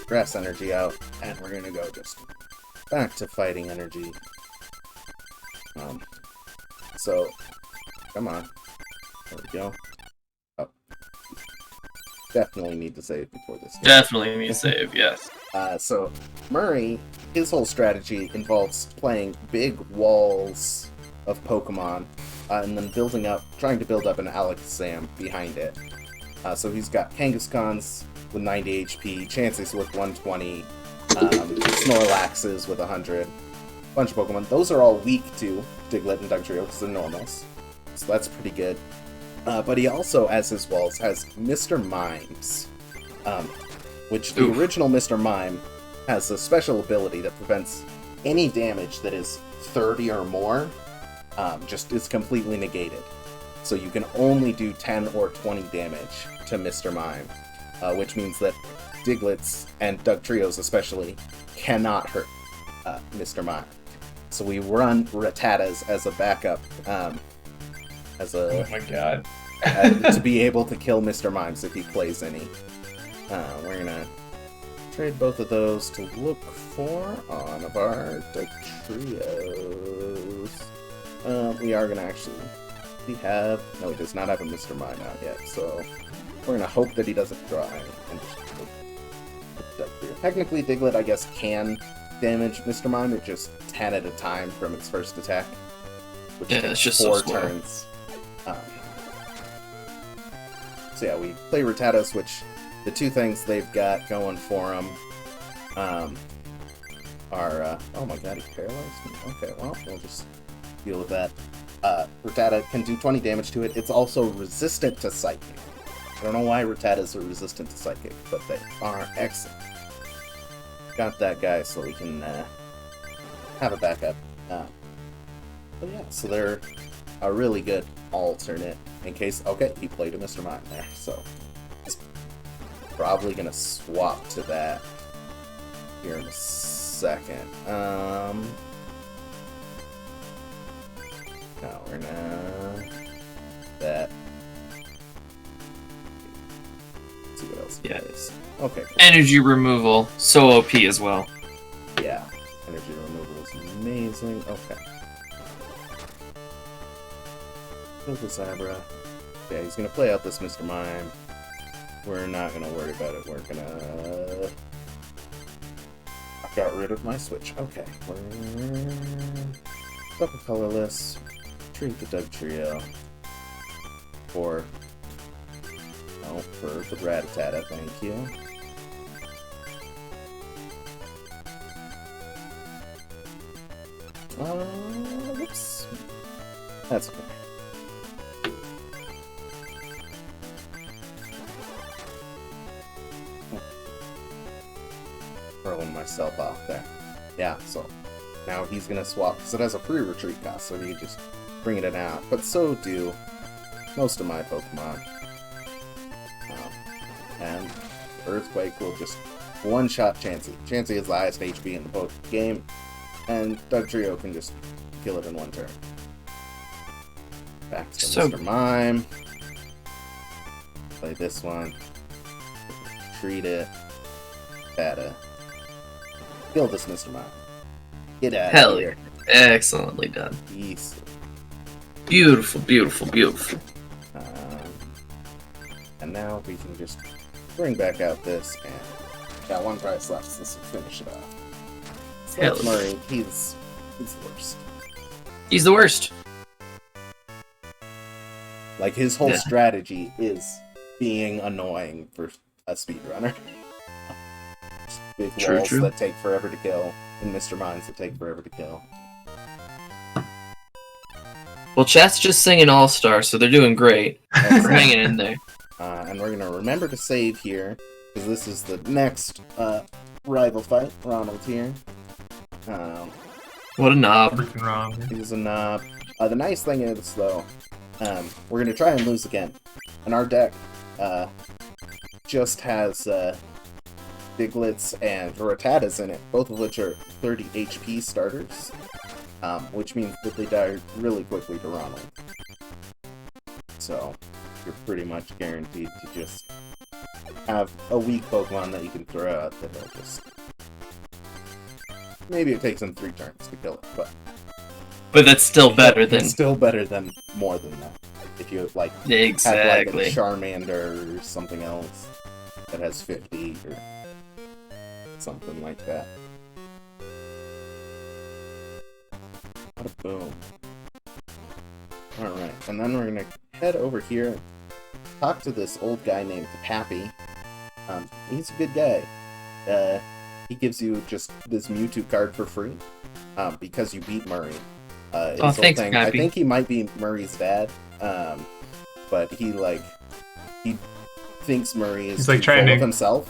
Grass energy out, and we're gonna go just back to fighting energy. So, come on. There we go. Oh. Definitely need to save before this. Definitely need to save, yes. So, Murray, his whole strategy involves playing big walls of Pokemon, and then trying to build up an Alakazam behind it. So he's got Kangaskhan's with 90 HP, Chanseys with 120, Snorlaxes with 100, bunch of Pokemon. Those are all weak to Diglett and Dugtrio because they're normals, so that's pretty good. But he also, as his walls, has Mr. Mimes, which the original Mr. Mime has a special ability that prevents any damage that is 30 or more, just is completely negated. So you can only do 10 or 20 damage to Mr. Mime, which means that Digletts and Dugtrios especially cannot hurt Mr. Mime. So we run Rattatas as a backup, oh my god, to be able to kill Mr. Mimes if he plays any. We're gonna trade both of those to look for one of our Dugtrios. We are gonna actually. No, he does not have a Mr. Mime out yet, so we're gonna hope that he doesn't try and just Dugtrio. Technically, Diglett, I guess, can damage Mr. Mime. It's just 10 at a time from its first attack, which it's just 4 so slow. turns. So yeah, we play Rattatas, which the two things they've got going for them are... oh my god, he paralyzed me. Okay, well, we'll just deal with that. Rattata can do 20 damage to it. It's also resistant to Psychic. I don't know why Rattatas are resistant to Psychic, but they are excellent. Got that guy so we can have a backup. But yeah, so they're a really good alternate in case... Okay, he played a Mr. Mime there, so he's probably going to swap to that here in a second. No, we're gonna... That. Let's see what else he is. Okay, cool. Energy removal, so OP as well. Yeah, energy removal is amazing. Okay. Zabra. Yeah, he's gonna play out this Mr. Mime. We're not gonna worry about it. We're gonna... I got rid of my switch. Okay. We're... Double colorless. Treat the Dugtrio. For the Rattata, thank you. Whoops. That's okay. Throwing myself off there. Yeah, so now he's gonna swap because it has a free retreat cost, so he can just bring it out. But so do most of my Pokemon. And Earthquake will just one-shot Chansey. Chansey is the highest HP in the game, and Dugtrio can just kill it in one turn. Back to Mr. Mime. Play this one. Treat it. Data. Kill this Mr. Mime. Get out of here. Excellently done. Easy. Beautiful, beautiful, beautiful. And now we can just bring back out this, and got one price left, so this will finish it off. So that's Murray. He's the worst. He's the worst. Like, his whole strategy is being annoying for a speedrunner. Big walls that take forever to kill, and Mr. Mines that take forever to kill. Well, chat's just singing All-Star, so they're doing great. We're hanging in there. And we're going to remember to save here, because this is the next rival fight. Ronald here. What a knob. Freaking wrong. He's a knob. The nice thing is, though, we're going to try and lose again. And our deck just has Diglets and Rattatas in it, both of which are 30 HP starters, which means that they die really quickly to Ronald. So, you're pretty much guaranteed to just have a weak Pokemon that you can throw out that will just... Maybe it takes them 3 turns to kill it, but that's still better than... It's still better than more than that. If you, like, exactly. have, like, a Charmander or something else that has 50 or something like that. What a boom. Alright, and then we're gonna head over here and talk to this old guy named Pappy. He's a good guy. He gives you just this Mewtwo card for free, because you beat Murray. Thanks, Pappy. I think he might be Murray's dad, but he thinks Murray is like too trying full to of himself.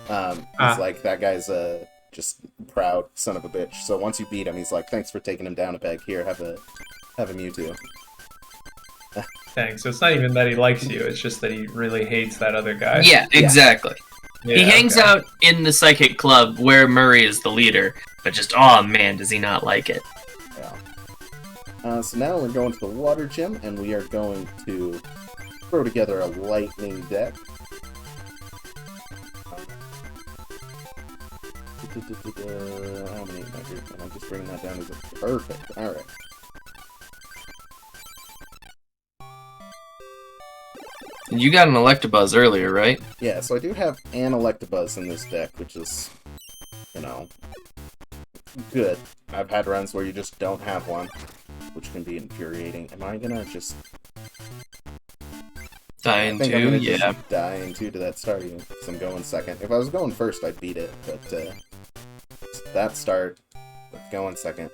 He's like, that guy's a just proud son of a bitch. So once you beat him, he's like, thanks for taking him down a peg. Here, have a Mewtwo. Dang, so it's not even that he likes you, it's just that he really hates that other guy. Yeah, exactly. Yeah, He hangs out in the Psychic Club where Murray is the leader, but just, oh man, does he not like it. Yeah. So now we're going to the Water Gym, and we are going to throw together a Lightning deck. How many am I here? I'm just bringing that down as a perfect. Alright. You got an Electabuzz earlier, right? Yeah, so I do have an Electabuzz in this deck, which is, good. I've had runs where you just don't have one, which can be infuriating. Am I gonna just... Die I in think I'm 2, gonna yeah. just die in 2 to that start, because I'm going second. If I was going first, I'd beat it, but that start, with going second.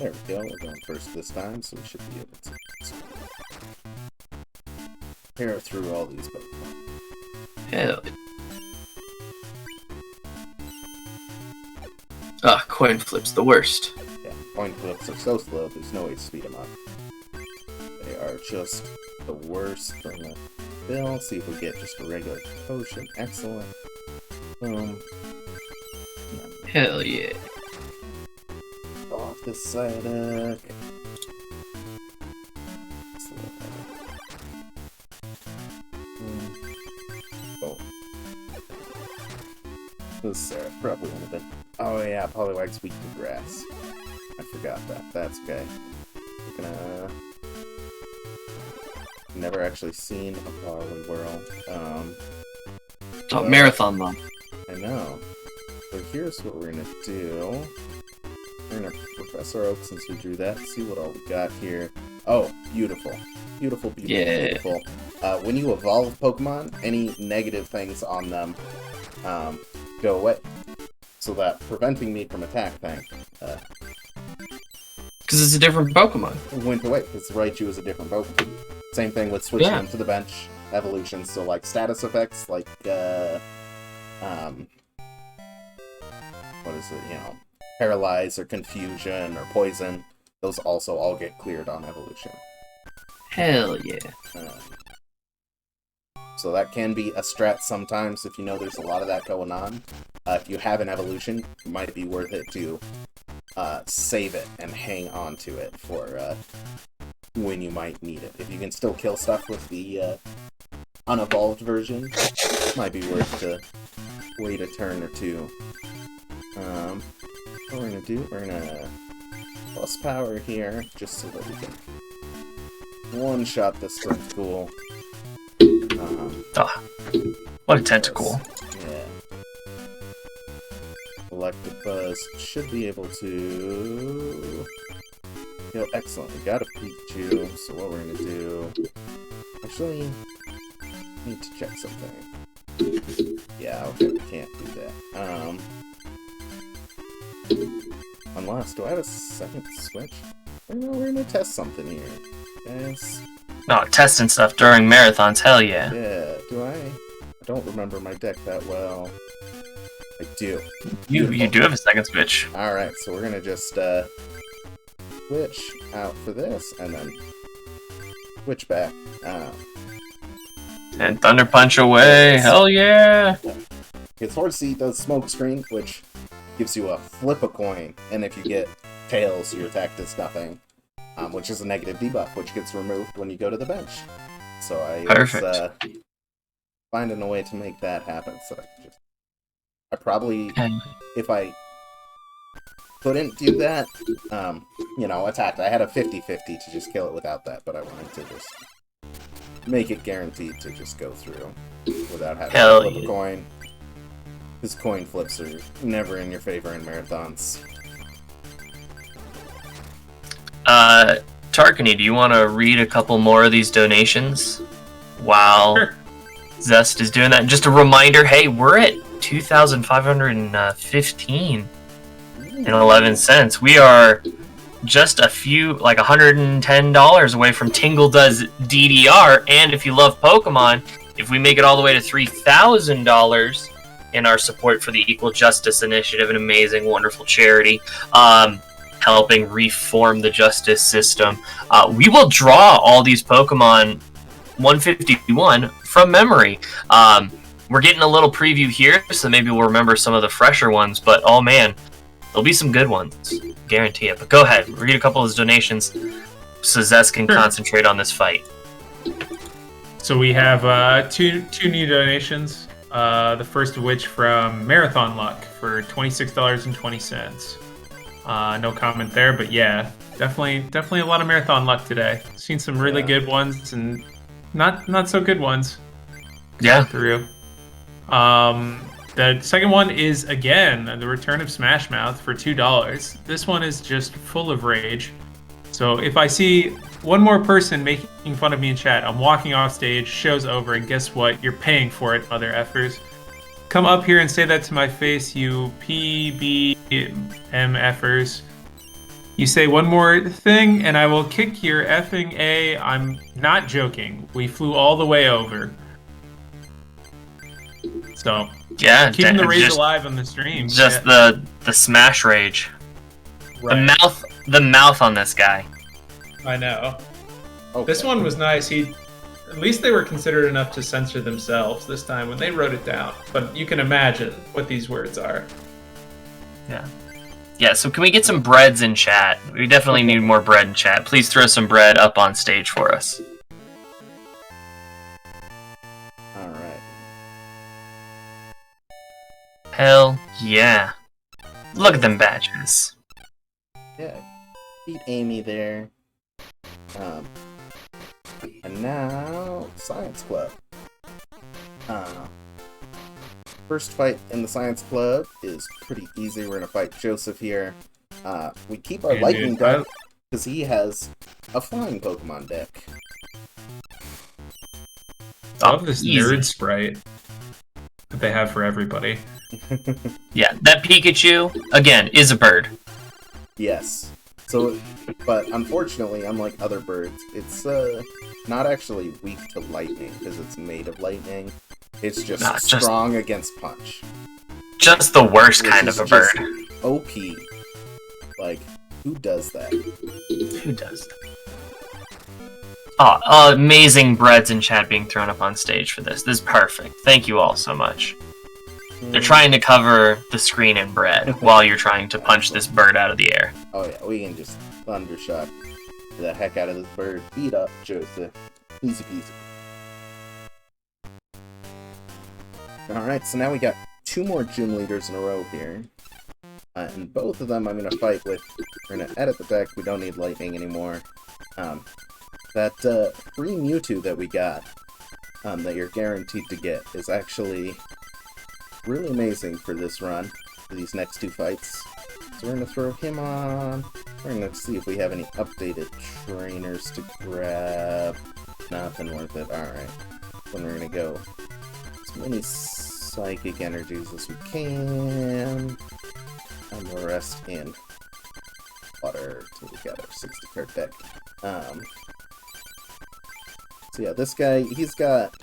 There we go, we're going first this time, so we should be able to tear through all these Pokemon. Hell. Ugh, coin flip's the worst. Yeah, coin flips are so slow, there's no way to speed them up. They are just the worst from the bill. See if we get just a regular potion. Excellent. Boom. Hell yeah. Off this side deck. Oh. This probably would have been. Oh yeah, Poliwag's weak to grass. I forgot that. That's okay. We're gonna. Never actually seen a Poliwhirl. Marathon Run. I know. So here's what we're gonna do. We're gonna Professor Oak, since we drew that, see what all we got here. Oh, beautiful. Beautiful, beautiful, Yeah. beautiful. When you evolve Pokemon, any negative things on them go away. So that preventing me from attacking Because it's a different Pokemon. went away, because Raichu is a different Pokemon. Same thing with switching Yeah. them to the bench evolutions, so like status effects, like, what is it, paralyze or confusion or poison, those also all get cleared on evolution. Hell yeah. So that can be a strat sometimes if you know there's a lot of that going on. If you have an evolution, it might be worth it to save it and hang on to it for when you might need it. If you can still kill stuff with the unevolved version, it might be worth to wait a turn or two. What we're gonna do, we're gonna plus power here, just so that we can one-shot this Tentacool. What a tentacle. Yeah. Electabuzz should be able to... excellent, we got a Pikachu, so what we're gonna do... Actually, I need to check something. Yeah, okay, we can't do that. Unless, do I have a second switch? We're gonna test something here, guys. No, testing stuff during marathons, hell yeah. Yeah, do I don't remember my deck that well. I do. You do have a second switch. Alright, so we're gonna just switch out for this, and then switch back. And Thunder Punch away. Hell yeah! His Horsey does Smoke Screen, which gives you a flip a coin, and if you get tails, your attack does nothing, which is a negative debuff, which gets removed when you go to the bench. So I was finding a way to make that happen. So I probably, if I couldn't do that, attacked. I had a 50-50 to just kill it without that, but I wanted to just make it guaranteed to just go through without having to flip a coin. Because coin flips are never in your favor in marathons. Tarkany, do you want to read a couple more of these donations while Zest is doing that? And just a reminder, hey, we're at 2,515 and 11 cents. We are just a few, like $110 away from Tingle Does DDR. And if you love Pokemon, if we make it all the way to $3,000 in our support for the Equal Justice Initiative, an amazing, wonderful charity, helping reform the justice system, we will draw all these Pokemon 151 from memory. We're getting a little preview here, so maybe we'll remember some of the fresher ones, but oh man, there'll be some good ones, guarantee it. But go ahead, read a couple of those donations so Zest can concentrate on this fight. So we have two new donations. The first of which from Marathon Luck for $26.20. No comment there, but yeah, definitely a lot of Marathon Luck today. Seen some really good ones and not so good ones. Yeah. Through. The second one is again the return of Smash Mouth for $2. This one is just full of rage. So if I see one more person making fun of me in chat, I'm walking off stage, show's over, and guess what? You're paying for it, mother effers. Come up here and say that to my face, you PBMFers. You say one more thing, and I will kick your effing A. I'm not joking. We flew all the way over. So, yeah, keeping the rage alive on the stream. Just the smash rage. Right. The mouth on this guy. I know. Okay. This one was nice. At least they were considerate enough to censor themselves this time when they wrote it down. But you can imagine what these words are. Yeah. Yeah, so can we get some breads in chat? We definitely need more bread in chat. Please throw some bread up on stage for us. Alright. Hell yeah. Look at them badges. Yeah. Beat Amy there. And now, Science Club. First fight in the Science Club is pretty easy. We're gonna fight Joseph here. We keep our Lightning deck because he has a flying Pokemon deck. I love this nerd sprite that they have for everybody. Yeah, that Pikachu, again, is a bird. Yes. So, but unfortunately, unlike other birds, it's not actually weak to lightning because it's made of lightning. It's just strong against punch. Just the worst kind of a bird. OP. Like, who does that? Who does that? Oh, amazing breads in chat being thrown up on stage for this. This is perfect. Thank you all so much. They're trying to cover the screen in bread while you're trying to punch this bird out of the air. Oh yeah, we can just thundershock the heck out of this bird. Beat up Joseph. Easy peasy. Alright, so now we got two more gym leaders in a row here. And both of them I'm going to fight with. We're going to edit the deck. We don't need lightning anymore. That free Mewtwo that we got, that you're guaranteed to get, is actually really amazing for this run, for these next two fights. So we're going to throw him on. We're going to see if we have any updated trainers to grab. Nothing worth it. Alright. Then we're going to go as many psychic energies as we can. And the rest in water till we got our 60 card deck. So yeah, this guy, he's got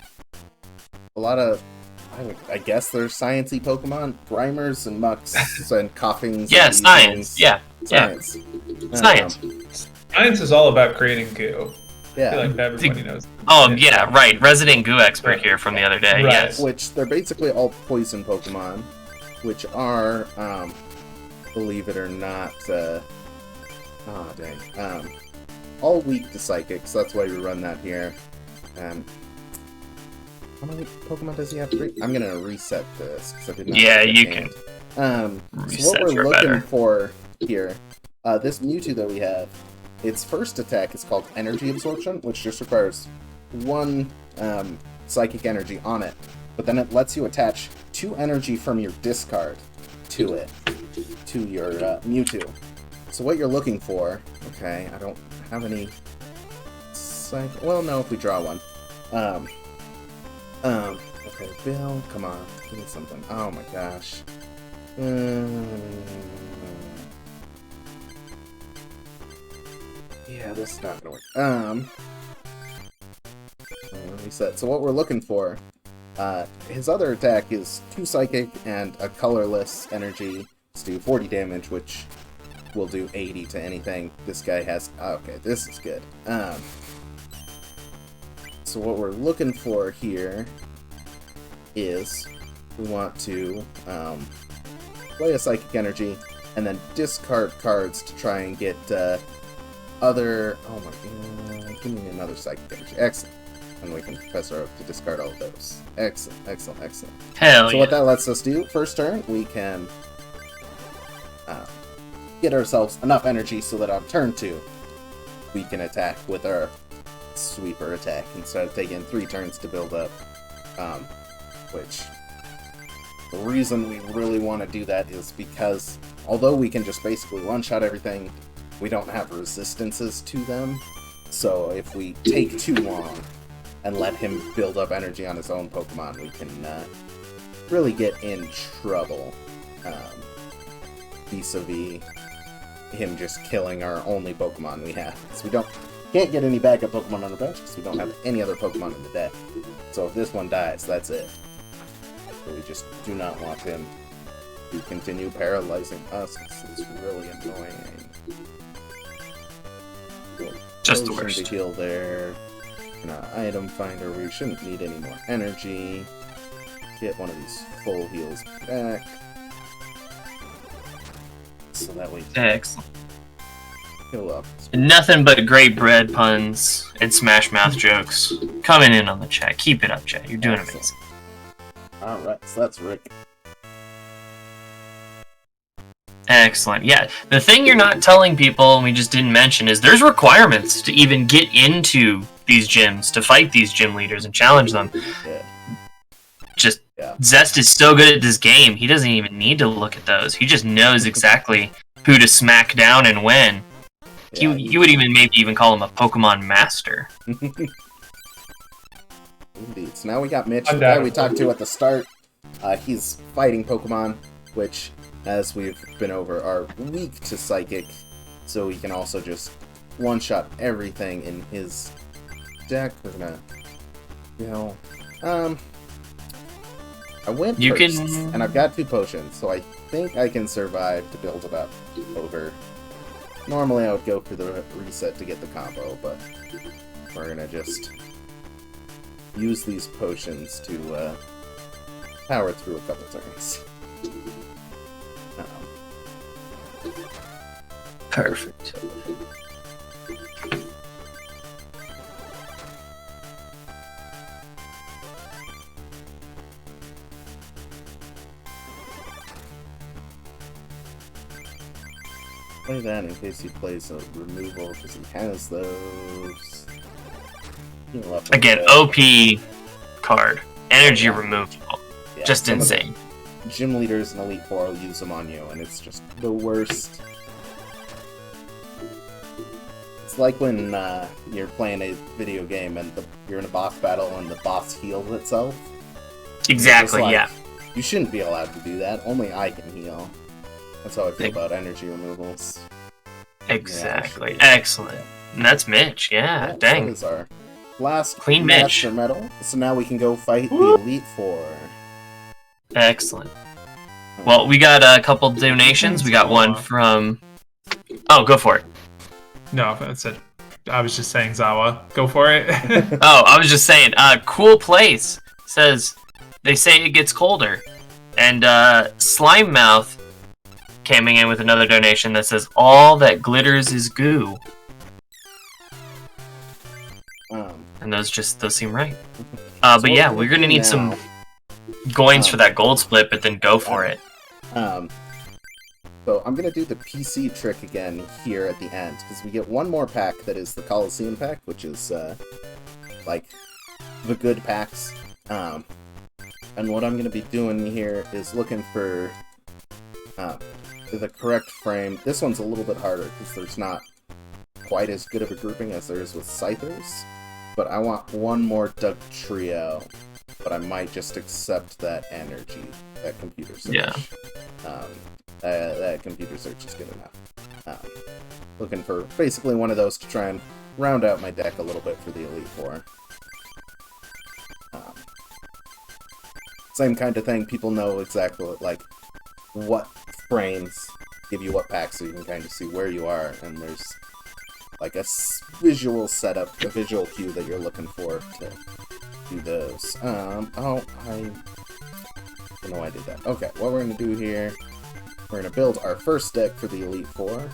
a lot of... I guess they're sciencey Pokemon, Grimers and Mucks and Coughings. Yeah, and science. Weezings. Yeah, Science. science. Science is all about creating goo. I Yeah. feel like everybody knows. Oh, yeah, right. Resident Goo expert here from the other day. Right. Yes. Which they're basically all poison Pokemon, which are, believe it or not, all weak to Psychics. That's why we run that here. How many Pokemon does he have to break? I'm gonna reset this because I did not. Yeah, you can. So reset what we're your looking better. for here, this Mewtwo that we have, its first attack is called Energy Absorption, which just requires one Psychic Energy on it, but then it lets you attach 2 energy from your discard to it, to your Mewtwo. So what you're looking for, okay, I don't have any well, no, if we draw one. Okay, Bill, come on, give me something. Oh my gosh. Yeah, this is not gonna work. Reset. So what we're looking for, his other attack is 2 Psychic and a colorless energy to do 40 damage, which will do 80 to anything. This guy has... Okay, this is good. So what we're looking for here is we want to play a Psychic Energy and then discard cards to try and get other... Oh my god, give me another Psychic Energy. Excellent. And we can press R to discard all of those. Excellent, excellent, excellent. Hell So yeah. what that lets us do, first turn, we can get ourselves enough energy so that on turn 2, we can attack with our sweeper attack instead of taking 3 turns to build up. Which, the reason we really want to do that is because, although we can just basically one-shot everything, we don't have resistances to them. So if we take too long and let him build up energy on his own Pokemon, we can really get in trouble vis-a-vis him just killing our only Pokemon we have. So we can't get any backup Pokemon on the bench because we don't have any other Pokemon in the deck. So if this one dies, that's it. So we just do not want him to continue paralyzing us. It's really annoying. Cool. Just the Potion worst. to heal there. Item finder, we shouldn't need any more energy. Get one of these full heals back. So that we Excellent. heal up. Nothing but great bread puns and smash mouth jokes coming in on the chat. Keep it up, chat. You're doing Excellent. amazing. Alright, so that's Rick. Excellent. Yeah, the thing you're not telling people, and we just didn't mention, is there's requirements to even get into these gyms, to fight these gym leaders and challenge them. Yeah. Just, Yeah. Zest is so good at this game, he doesn't even need to look at those. He just knows exactly who to smack down and when. Yeah, You would maybe even call him a Pokemon master. Indeed. So now we got Mitch, the guy we talked to at the start. He's fighting Pokemon, which, as we've been over, are weak to Psychic. So he can also just one-shot everything in his deck. We're gonna, I went You first, can- and I've got 2 potions, so I think I can survive to build it up over. Normally I would go for the reset to get the combo, but we're gonna just use these potions to power through a couple turns. Perfect. Play that in case he plays a removal, because he has those. Heal up a Again, bit. OP card. Energy Yeah. removal. Yeah, Just some of the insane. Gym leaders in Elite Four will use them on you, and it's just the worst. It's like when you're playing a video game and you're in a boss battle and the boss heals itself. Exactly, It's like, yeah. You shouldn't be allowed to do that. Only I can heal. That's how I feel about energy removals. Exactly. Yeah, Excellent. And that's Mitch, yeah, So dang. is our last Clean Mitch. Master Medal. So now we can go fight the Elite Four. Excellent. Well, we got a couple donations. We got one from... Oh, go for it. No, that's it. I was just saying Zawa. Go for it. Oh, I was just saying, cool place. Says, they say it gets colder. And Slime Mouth coming in with another donation that says, all that glitters is goo. And those seem right. But yeah, we're gonna need some coins for that gold split, but then go for it. So I'm gonna do the PC trick again here at the end, because we get one more pack that is the Coliseum pack, which is like the good packs. And what I'm gonna be doing here is looking for the correct frame. This one's a little bit harder because there's not quite as good of a grouping as there is with Scythers. But I want one more Doug Trio, but I might just accept that energy, that computer search. Yeah. That computer search is good enough. Looking for basically one of those to try and round out my deck a little bit for the Elite Four. Same kind of thing, people know exactly like what frames give you what packs, so you can kind of see where you are, and there's like a visual setup, a visual cue that you're looking for to do those. I don't know why I did that. Okay, what we're going to do here, we're going to build our first deck for the Elite Four,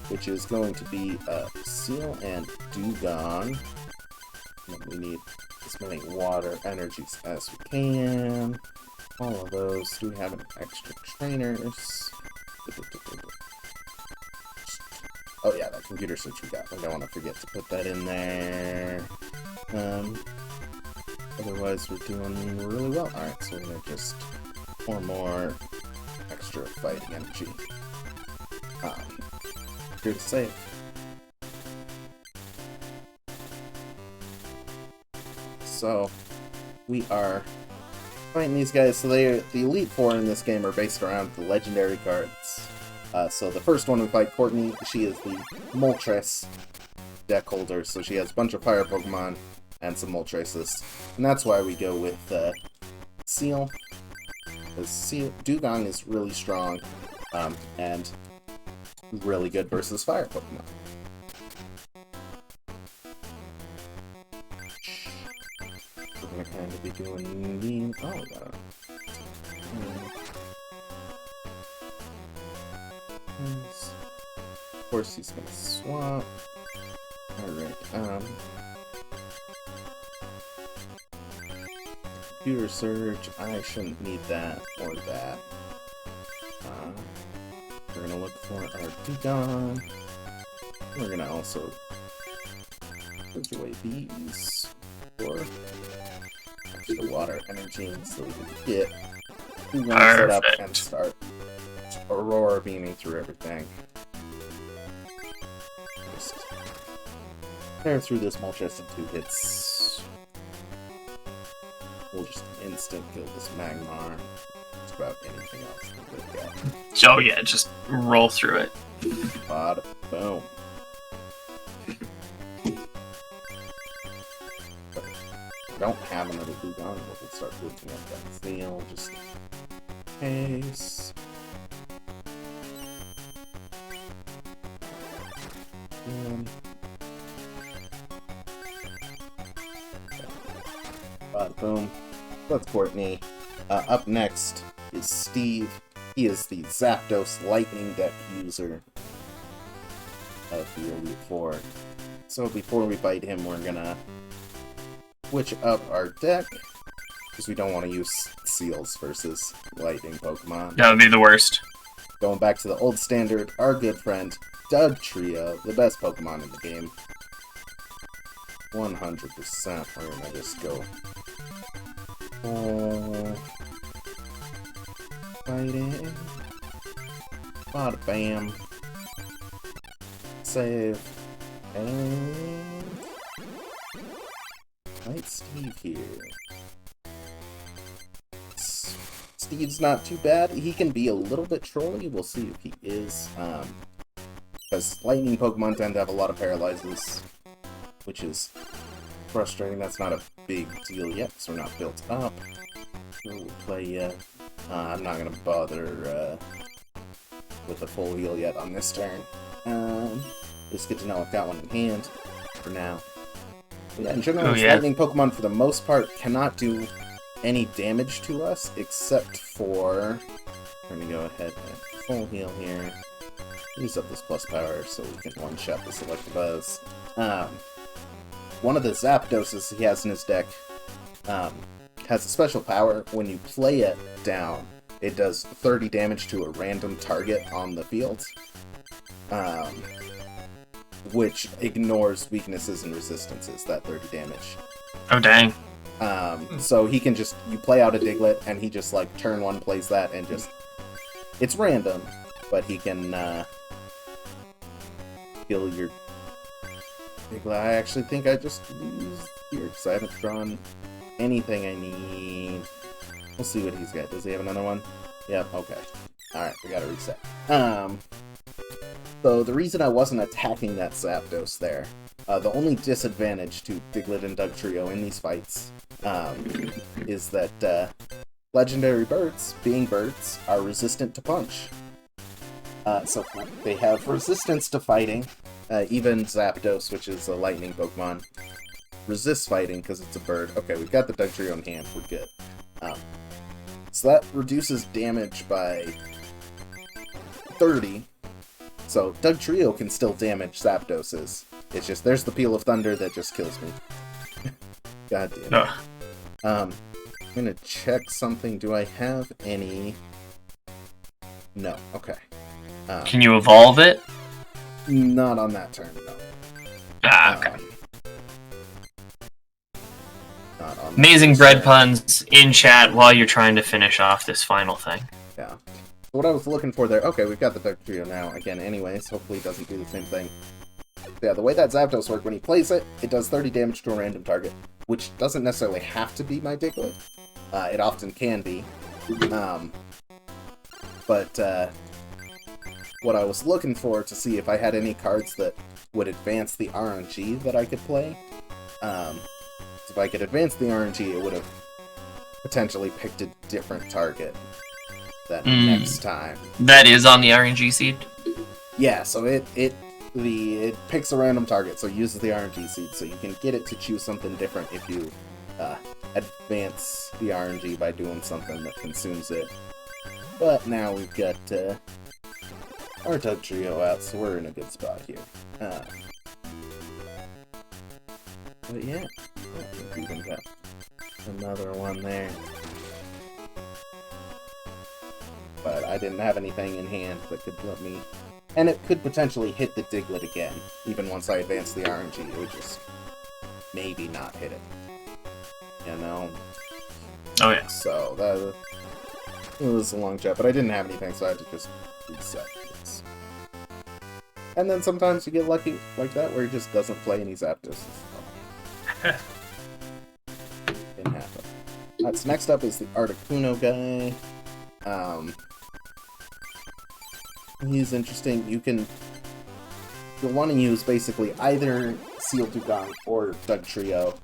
which is going to be Seal and Dugong. And we need as many water energies as we can. All of those. Do we have any extra trainers? Oh yeah, that computer search we got. I don't want to forget to put that in there. Otherwise, we're doing really well. Alright, so we're going to just pour more extra fighting energy. Here to save. So, we are fighting these guys. So the Elite Four in this game are based around the legendary cards. So the first one we fight, Courtney, she is the Moltres deck holder, so she has a bunch of fire Pokemon and some Moltreses. And that's why we go with Seal. Because Dugong is really strong and really good versus fire Pokemon. We're going to kind of be doing the... Oh, we got Of course he's gonna swap. Alright, computer surge, I shouldn't need that or that. We're gonna look for our Dugong. We're gonna also put away these for extra water energy so we can get Dugong set up and start Aurora beaming through everything. Just tear through this Moltres in 2 hits. We'll just instant kill this Magmar. Just about anything else we've got. Oh yeah, just roll through it. Bada boom. Don't have another Dugong, but we'll start looking at that Seal just in case. Boom. That's Courtney. Up next is Steve. He is the Zapdos Lightning deck user of the Elite Four. So before we fight him, we're gonna switch up our deck, because we don't want to use Seals versus Lightning Pokemon. That would be the worst. Going back to the old standard, our good friend, Doug Trio, the best Pokemon in the game. 100%. We're gonna just go. Fighting. Bada bam. Save. And. Fight Steve here. Steve's not too bad. He can be a little bit trolly. We'll see if he is. Because lightning Pokemon tend to have a lot of paralyzes, which is frustrating. That's not a big deal yet, because we're not built up. We'll play, I'm not gonna bother, with a full heal yet on this turn. Just good to know I've got one in hand for now. But yeah, in general, lightning Pokemon, for the most part, cannot do any damage to us, except for... We're gonna go ahead and full heal here. Use up this plus power so we can one-shot this Electabuzz. One of the Zapdoses he has in his deck has a special power. When you play it down, it does 30 damage to a random target on the field, which ignores weaknesses and resistances, that 30 damage. Oh, dang. So he can just, you play out a Diglett, and he just, like, turn one plays that, and just, it's random, but he can, kill your Diglett. I actually think I just lose here, because I haven't drawn anything I need. We'll see what he's got. Does he have another one? Yep, okay. Alright, we gotta reset. So the reason I wasn't attacking that Zapdos there, the only disadvantage to Diglett and Dugtrio in these fights, is that, legendary birds, being birds, are resistant to punch. So they have resistance to fighting. Even Zapdos, which is a lightning Pokemon, resists fighting because it's a bird. Okay, we've got the Dugtrio in hand. We're good. So that reduces damage by 30. So Dugtrio can still damage Zapdoses. It's just, there's the Peal of Thunder that just kills me. God damn it. I'm gonna check something. Do I have any... No. Okay. Can you evolve it? Not on that turn, no. Ah, okay. Not on Amazing that bread turn. puns in chat while you're trying to finish off this final thing. Yeah. What I was looking for there... Okay, we've got the Dugtrio now again anyways. Hopefully it doesn't do the same thing. Yeah, the way that Zapdos works, when he plays it, it does 30 damage to a random target, which doesn't necessarily have to be my Diglett. It often can be. But what I was looking for to see if I had any cards that would advance the RNG that I could play. If I could advance the RNG, it would have potentially picked a different target that next time. That is on the RNG seed? Yeah, so it picks a random target, so it uses the RNG seed, so you can get it to choose something different if you advance the RNG by doing something that consumes it. But now we've got our Dugtrio out, so we're in a good spot here. But yeah, I think we even got another one there. But I didn't have anything in hand that could let me... And it could potentially hit the Diglett again, even once I advance the RNG. It would just maybe not hit it. You know? Oh, yeah. So, it was a long chat, but I didn't have anything, so I had to just reset this. And then sometimes you get lucky like that, where he just doesn't play any Zapdos. Didn't happen. Alright, so next up is the Articuno guy. He's interesting. You'll want to use basically either Seal Dugong or Dugtrio,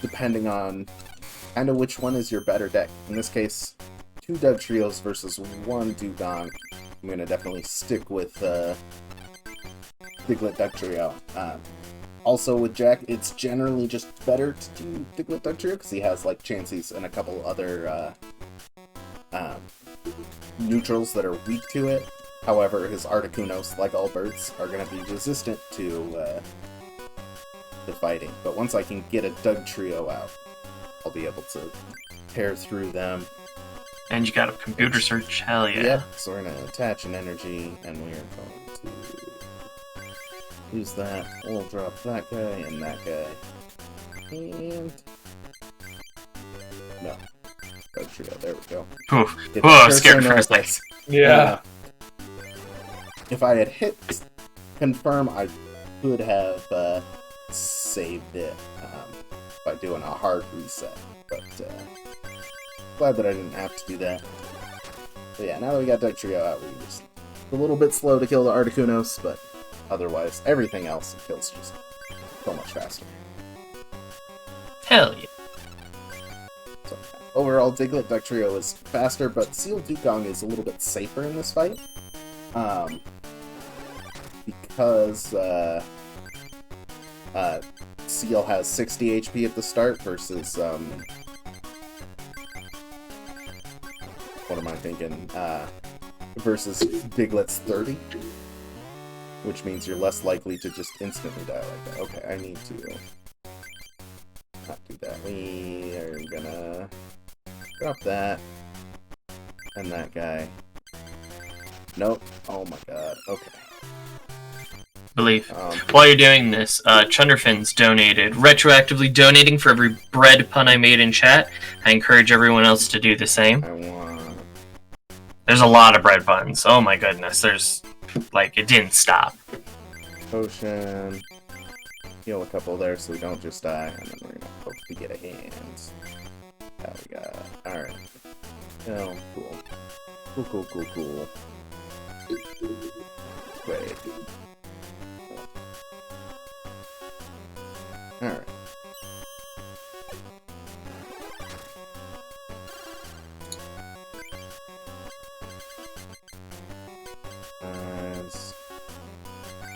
depending on kind of which one is your better deck. In this case, 2 Dugtrios versus 1 Dugong. I'm going to definitely stick with Diglett Dugtrio. Also with Jack, it's generally just better to do Diglett Dugtrio because he has like Chanseys and a couple other neutrals that are weak to it. However, his Articunos, like all birds, are going to be resistant to fighting. But once I can get a Dugtrio out, I'll be able to tear through them. And you got a computer search, hell yeah. Yep, so we're going to attach an energy, and we're going to use that. We'll drop that guy and that guy. And... No. Dugtrio, there we go. Whoa, scared for a second. Yeah. If I had hit confirm, I could have saved it by doing a hard reset. But glad that I didn't have to do that. But yeah, now that we got Dugtrio out, we just a little bit slow to kill the Articunos, but otherwise, everything else kills just so much faster. Hell yeah. So, overall, Diglett Duck Trio is faster, but Seal Dugong is a little bit safer in this fight. Because Seal has 60 HP at the start versus what am I thinking? Versus Diglett's 30, which means you're less likely to just instantly die like that. Okay, I need to not do that. We are gonna drop that and that guy. Nope. Oh my god. Okay. Believe. While you're doing this, Chunderfin's donated, retroactively donating for every bread pun I made in chat. I encourage everyone else to do the same. There's a lot of bread puns. Oh my goodness. There's, like, it didn't stop. Potion. Heal a couple there so we don't just die. And then we're gonna hope to get a hand. That we got. Alright. Oh, cool. Cool. Wait. Alright.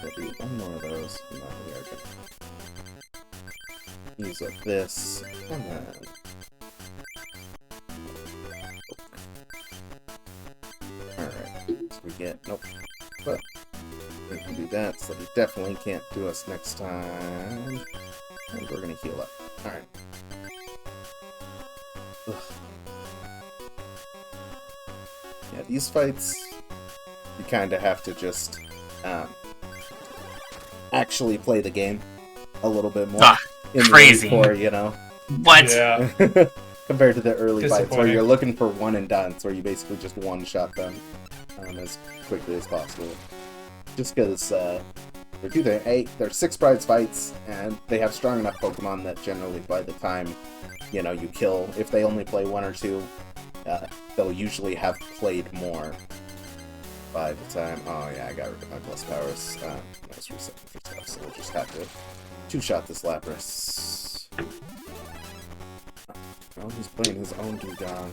There'll be one more of those. No, we are gonna use up this. Come on. Alright. So we get. Nope. But we can do that, so he definitely can't do us next time. And we're gonna heal up. Alright. Yeah, these fights, you kind of have to just actually play the game a little bit more. Crazy. For, you know. What? Yeah. Compared to the early fights where you're looking for one and done, where you basically just one-shot them as quickly as possible. Just because they're 6 prize fights, and they have strong enough Pokemon that generally by the time, you know, you kill, if they only play 1 or 2, they'll usually have played more by the time. Oh yeah, I got rid of my plus powers. Let's reset for stuff, so we'll just have to 2-shot this Lapras. Oh, he's playing his own Dugong.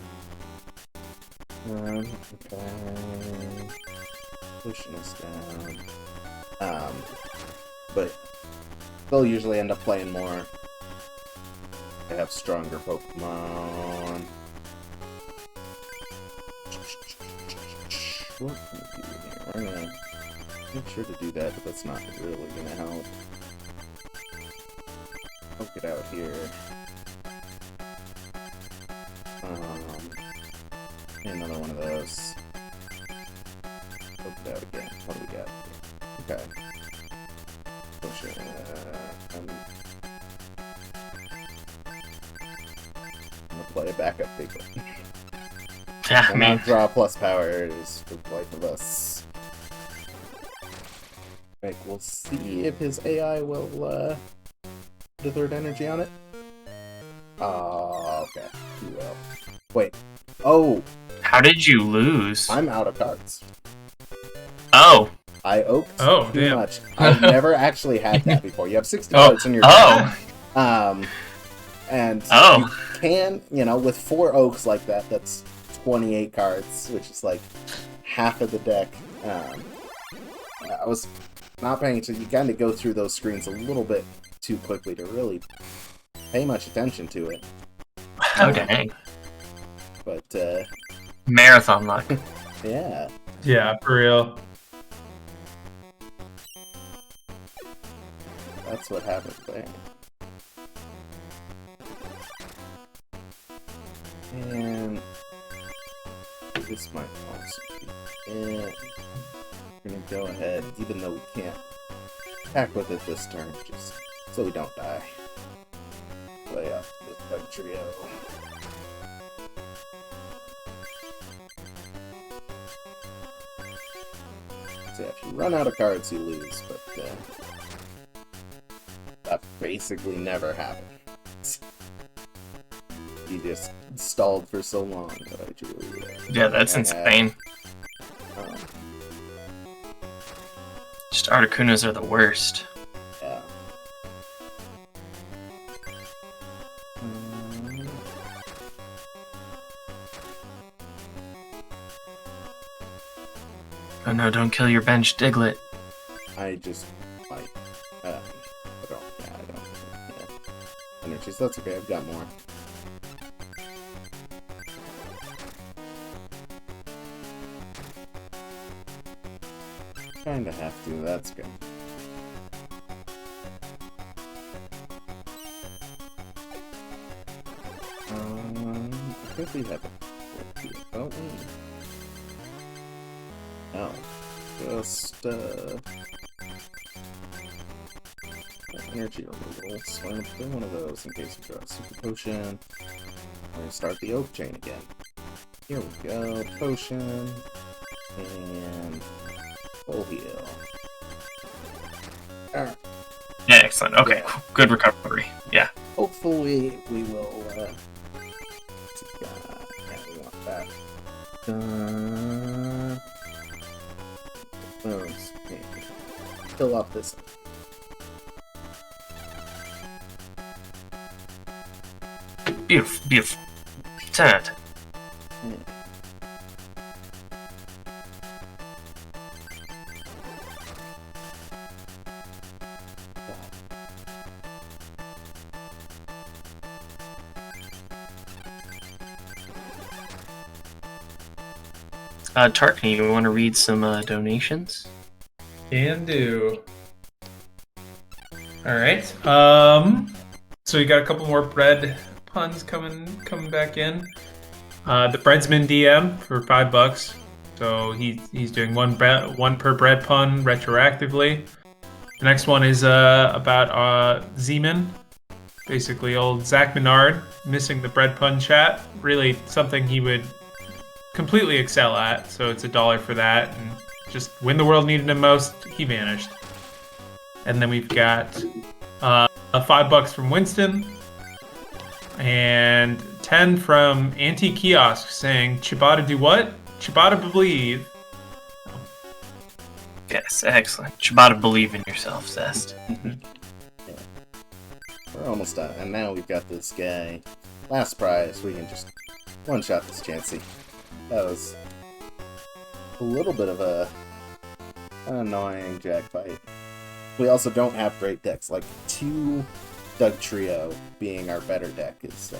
Okay. Pushing us down. But they'll usually end up playing more. They have stronger Pokemon. What can we do here? We're gonna make sure to do that, but that's not really gonna help. Poke it out here. Another one of those. Poke it out again. What do we got? Okay. Push it. I'm gonna play a backup big one. Yeah, man. Draw plus powers for the life of us. Like, we'll see if his AI will put a third energy on it. Oh, okay. He will. Wait. Oh! How did you lose? I'm out of cards. Oh. I oaked too damn. much. I've never actually had that before. You have 60 cards in your deck. And you can, you know, with 4 oaks like that, that's 28 cards, which is like half of the deck. I was not paying attention. You kind of go through those screens a little bit too quickly to really pay much attention to it. Oh, dang. But, marathon luck. yeah. Yeah, for real. That's what happened there. And this might also be it. We're gonna go ahead, even though we can't attack with it this turn, just so we don't die. Play up this bug trio. So yeah, if you run out of cards, you lose, but that basically never happens. He just stalled for so long that I drew. Yeah, that's insane. Just Articunas are the worst. Yeah. Oh no, don't kill your bench Diglett. I just like I don't yeah. Energies, that's okay, I've got more. Kinda have to, that's good. I think we have a oh, no. Just energy removal. So I'm gonna play one of those in case we draw a super potion. We're gonna start the oak chain again. Here we go, potion and full heal. Alright. Yeah, excellent. Okay, Yeah. good recovery. Yeah. Hopefully we will yeah, we want that. Fill up this. Beautiful, beautiful. 10 out of 10. Tarkney, you want to read some donations? Can do. All right. So we got a couple more bread puns coming back in. The Breadsman DM for $5. So he's doing one per bread pun retroactively. The next one is about Z-Man. Basically, old Zach Menard missing the bread pun chat. Really something he would completely excel at. So it's $1 for that. And just when the world needed him most, he vanished. And then we've got $5 from Winston. And 10 from Anti-Kiosk saying, Chibata do what? Chibata believe. Yes, excellent. Chibata, believe in yourself, Zest. Yeah. We're almost done, and now we've got this guy. Last prize, we can just one-shot this Chansey. That was a little bit of a annoying jack fight. We also don't have great decks, like 2 Doug Trio being our better deck is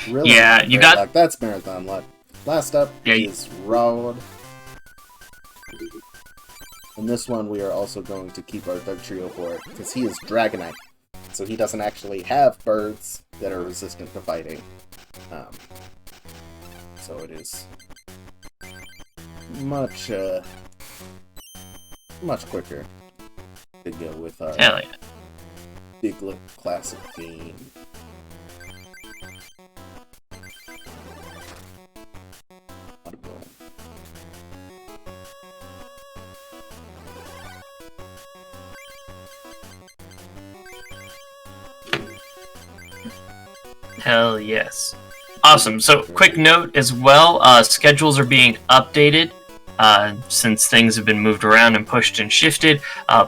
really you got luck. That's marathon luck. Last up is Rod. In this one, we are also going to keep our Doug Trio for it, because he is Dragonite. So he doesn't actually have birds that are resistant to fighting. So it is much quicker to go with our Hell yeah. Diglett classic theme. Hell yes. Awesome. So, quick note as well, schedules are being updated since things have been moved around and pushed and shifted.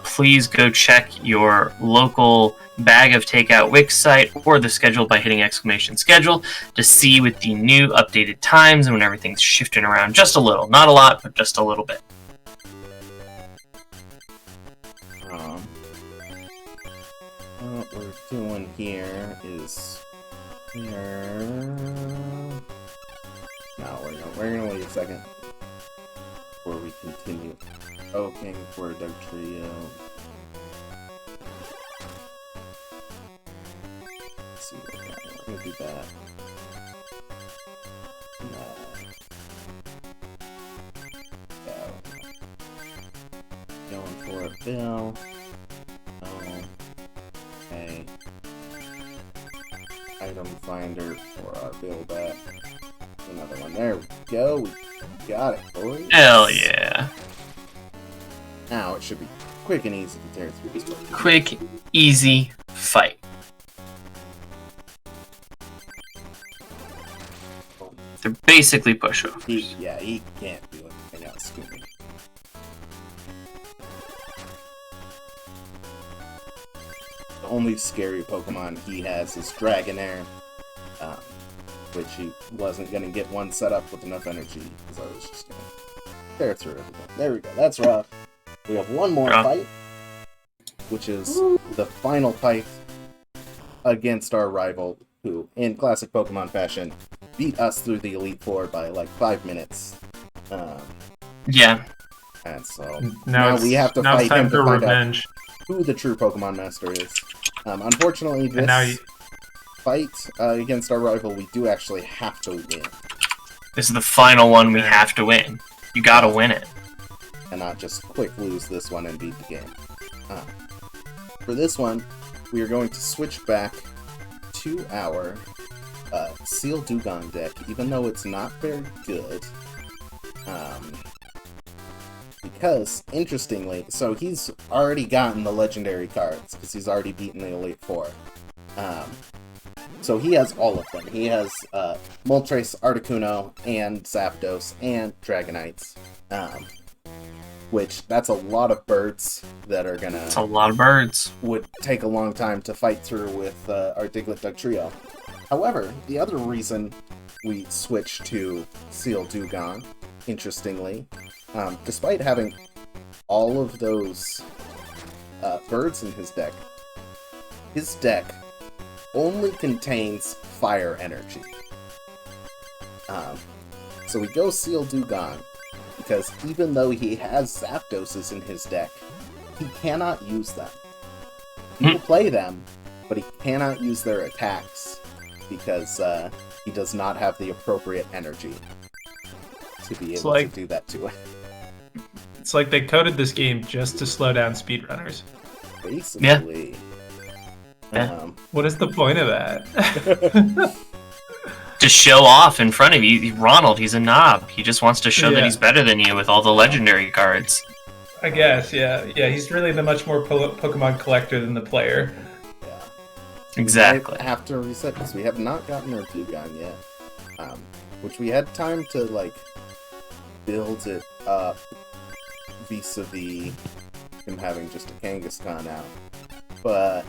Please go check your local Bag of Takeout Wix site or the schedule by hitting !schedule to see with the new updated times and when everything's shifting around just a little. Not a lot, but just a little bit. What we're doing here is we're gonna wait a second before we continue. Okay, for a Doug Trio. Let's see what we got. We're gonna do that. Going for a bill. Okay. Item finder for our build back. Another one. There we go. We got it, boys. Hell yeah. Now it should be quick and easy to tear through this one. Quick, easy fight. They're basically pushovers. He can't do anything else to me. The only scary Pokemon he has is Dragonair, which he wasn't going to get one set up with enough energy, because I was just going to Tear through everything. There we go. That's rough. We have one more fight, which is the final fight against our rival, who, in classic Pokemon fashion, beat us through the Elite Four by like 5 minutes. Yeah. And so now we have to fight him to find revenge. out who the true Pokemon Master is. Unfortunately, this fight against our rival, we do actually have to win. This is the final one we have to win. You gotta win it. And not just quick lose this one and beat the game. For this one, we are going to switch back to our Seal Dugong deck, even though it's not very good. Because, interestingly, so he's already gotten the legendary cards, because he's already beaten the Elite Four. So he has all of them. He has Moltres, Articuno, and Zapdos, and Dragonites. Which, that's a lot of birds that are gonna... It's a lot of birds. Would take a long time to fight through with our Diglett Dugtrio. However, the other reason we switched to Seal Dugong, interestingly, despite having all of those birds in his deck only contains fire energy. So we go Seal Dugong, because even though he has Zapdoses in his deck, he cannot use them. He will play them, but he cannot use their attacks, because he does not have the appropriate energy to be able to do that to it. It's like they coded this game just to slow down speedrunners. Basically. Yeah. What is the point of that? To show off in front of you. Ronald, he's a knob. He just wants to show that he's better than you with all the legendary cards. I guess, yeah. Yeah, he's really the much more Pokemon collector than the player. Yeah. Exactly. We have to reset this. We have not gotten our Dugong yet. Which we had time to, like, build it up vis-a-vis him having just a Kangaskhan out. But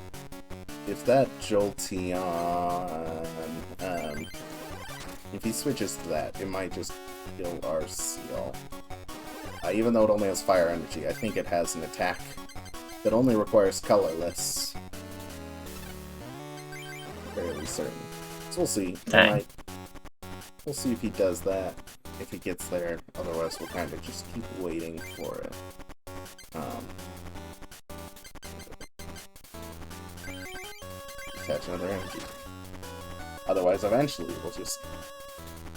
if that Jolteon, if he switches to that, it might just kill our Seal. Even though it only has fire energy, I think it has an attack that only requires colorless. Fairly certain. So we'll see. We'll see if he does that, if he gets there. Otherwise, we'll kind of just keep waiting for it. Attach another energy. Otherwise, eventually, we'll just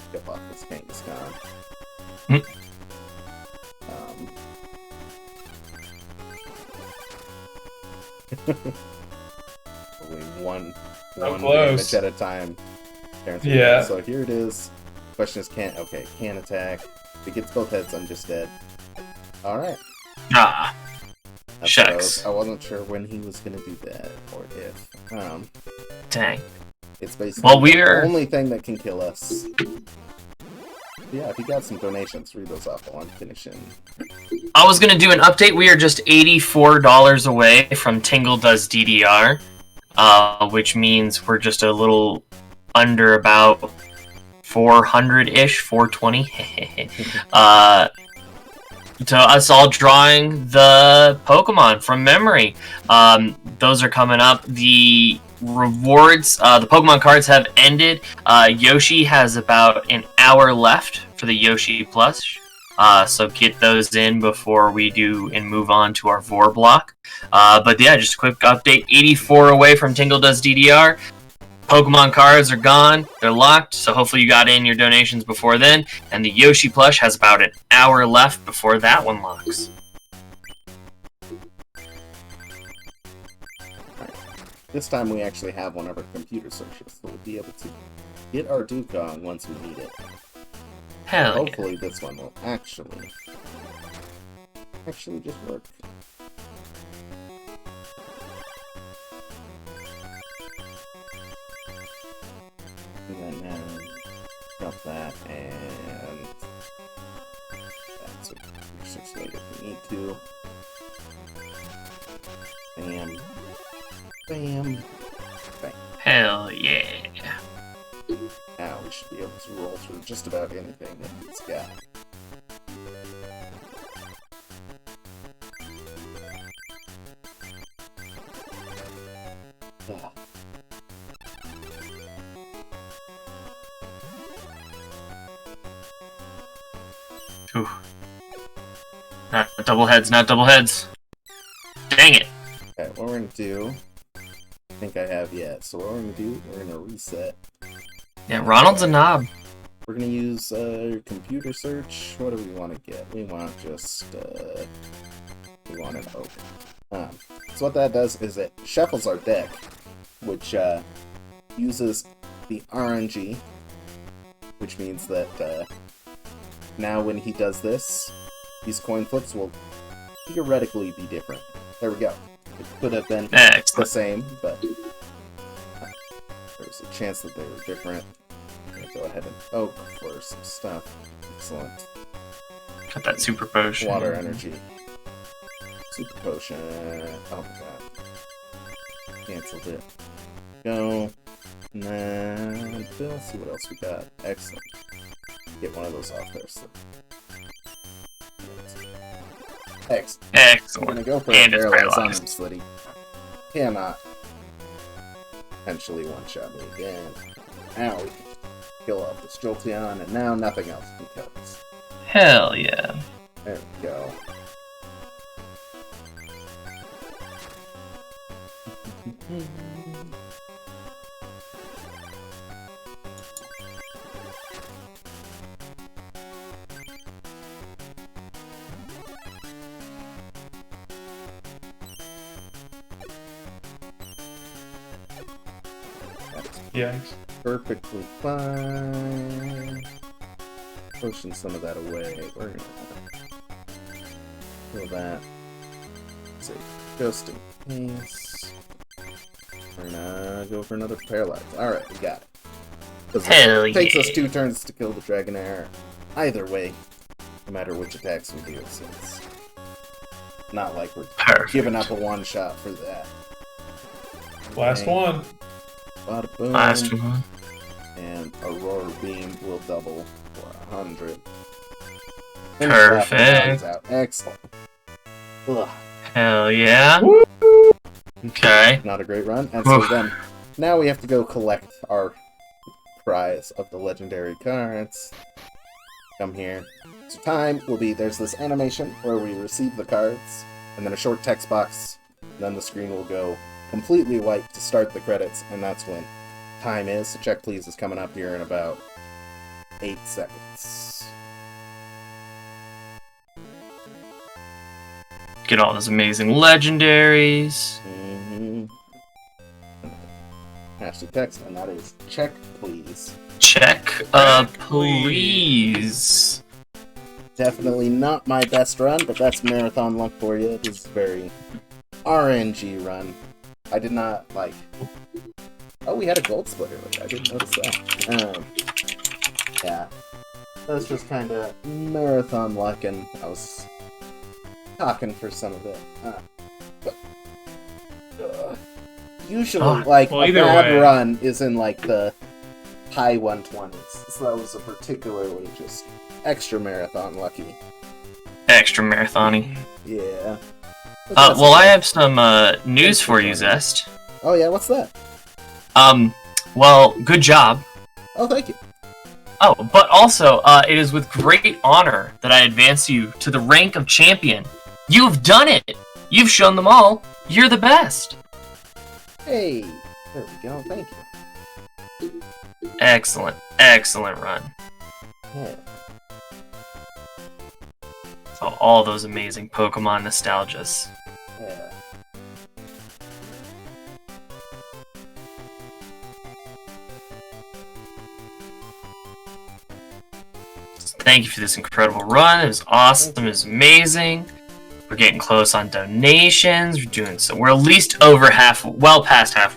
skip off this Kangaskhan. Only one damage at a time. Yeah. So here it is. Question is, can attack. If it gets both heads, I'm just dead. Alright. Shucks. I wasn't sure when he was gonna do that, or if. Dang. It's basically the only thing that can kill us. Yeah, if you got some donations, read those off while I'm finishing. I was gonna do an update. We are just $84 away from Tingle Does DDR, which means we're just a little under about 400-ish, 420. To us all drawing the Pokemon from memory. Those are coming up. The rewards, the Pokemon cards have ended. Yoshi has about an hour left for the Yoshi Plus. So get those in before we do and move on to our Vor block. But yeah, just a quick update. 84 away from Tingle Does DDR. Pokemon cards are gone. They're locked, so hopefully you got in your donations before then. And the Yoshi plush has about an hour left before that one locks. This time we actually have one of our computer searches, so we'll be able to get our Dugong once we need it. Hell Hopefully this one will actually just work. And then drop that, and that's a 6 later if we need to. Bam. Bam. Bam. Hell yeah. Now we should be able to roll through just about anything that it's got. Ooh. Not double heads, not double heads. Dang it. Okay, what we're gonna do... I think I have yet. So what we're gonna do, we're gonna reset. Yeah, Ronald's a knob. We're gonna use computer search. What do we want to get? We want just we want an open. So what that does is it shuffles our deck, which uses the RNG, which means that now when he does this, these coin flips will theoretically be different. There we go. It could have been the same, but there's a chance that they were different. I'm gonna go ahead and oak for some stuff. Excellent. Got that super potion. Water energy. Super potion. Oh my god. Canceled it. Go. And then let's see what else we got. Excellent. Get one of those off there. So. Excellent. We're gonna go for And a it's paralyze on him, paralyzed. Slitty. Cannot potentially one-shot me again. Now we can kill off this Jolteon, and now nothing else can kill us. Hell yeah. There we go. Yikes. Perfectly fine. Pushing some of that away. We're gonna kill that. Let's see. Just in case. We're gonna go for another paralyze. Alright, we got it. 'Cause Hell it takes yeah. us 2 turns to kill the Dragonair. Either way, no matter which attacks we do, so it's not like we're Perfect. giving up a one-shot for that. Last Okay. one. Bada boom. Last one. And Aurora Beam will double for 100. Perfect. Out. Excellent. Ugh. Hell yeah. Okay. Not a great run. And so then, now we have to go collect our prize of the legendary cards. Come here. So time will be, there's this animation where we receive the cards, and then a short text box, and then the screen will go completely white to start the credits, and that's when time is. So check please is coming up here in about 8 seconds. Get all those amazing legendaries. Hashtag text, and that is check please. Check, please. Definitely not my best run, but that's marathon luck for you. This is a very RNG run. I did not like. Oh, we had a gold splitter. I didn't notice that. Yeah, that's just kind of marathon luck, and I was talking for some of it. But usually, like well, a either bad way. run is in like the high 120s. So that was a particularly just extra marathon lucky. Extra marathon-y. Yeah. Well, I have some news for you, Zest. Oh yeah, what's that? Well, good job. Oh, thank you. Oh, but also, it is with great honor that I advance you to the rank of champion. You've done it! You've shown them all. You're the best. Hey, there we go. Thank you. Excellent, excellent run. Yeah. So all those amazing Pokemon nostalgias. Yeah. Thank you for this incredible run. It was awesome. It was amazing. We're getting close on donations. We're doing so. We're at least over well past halfway.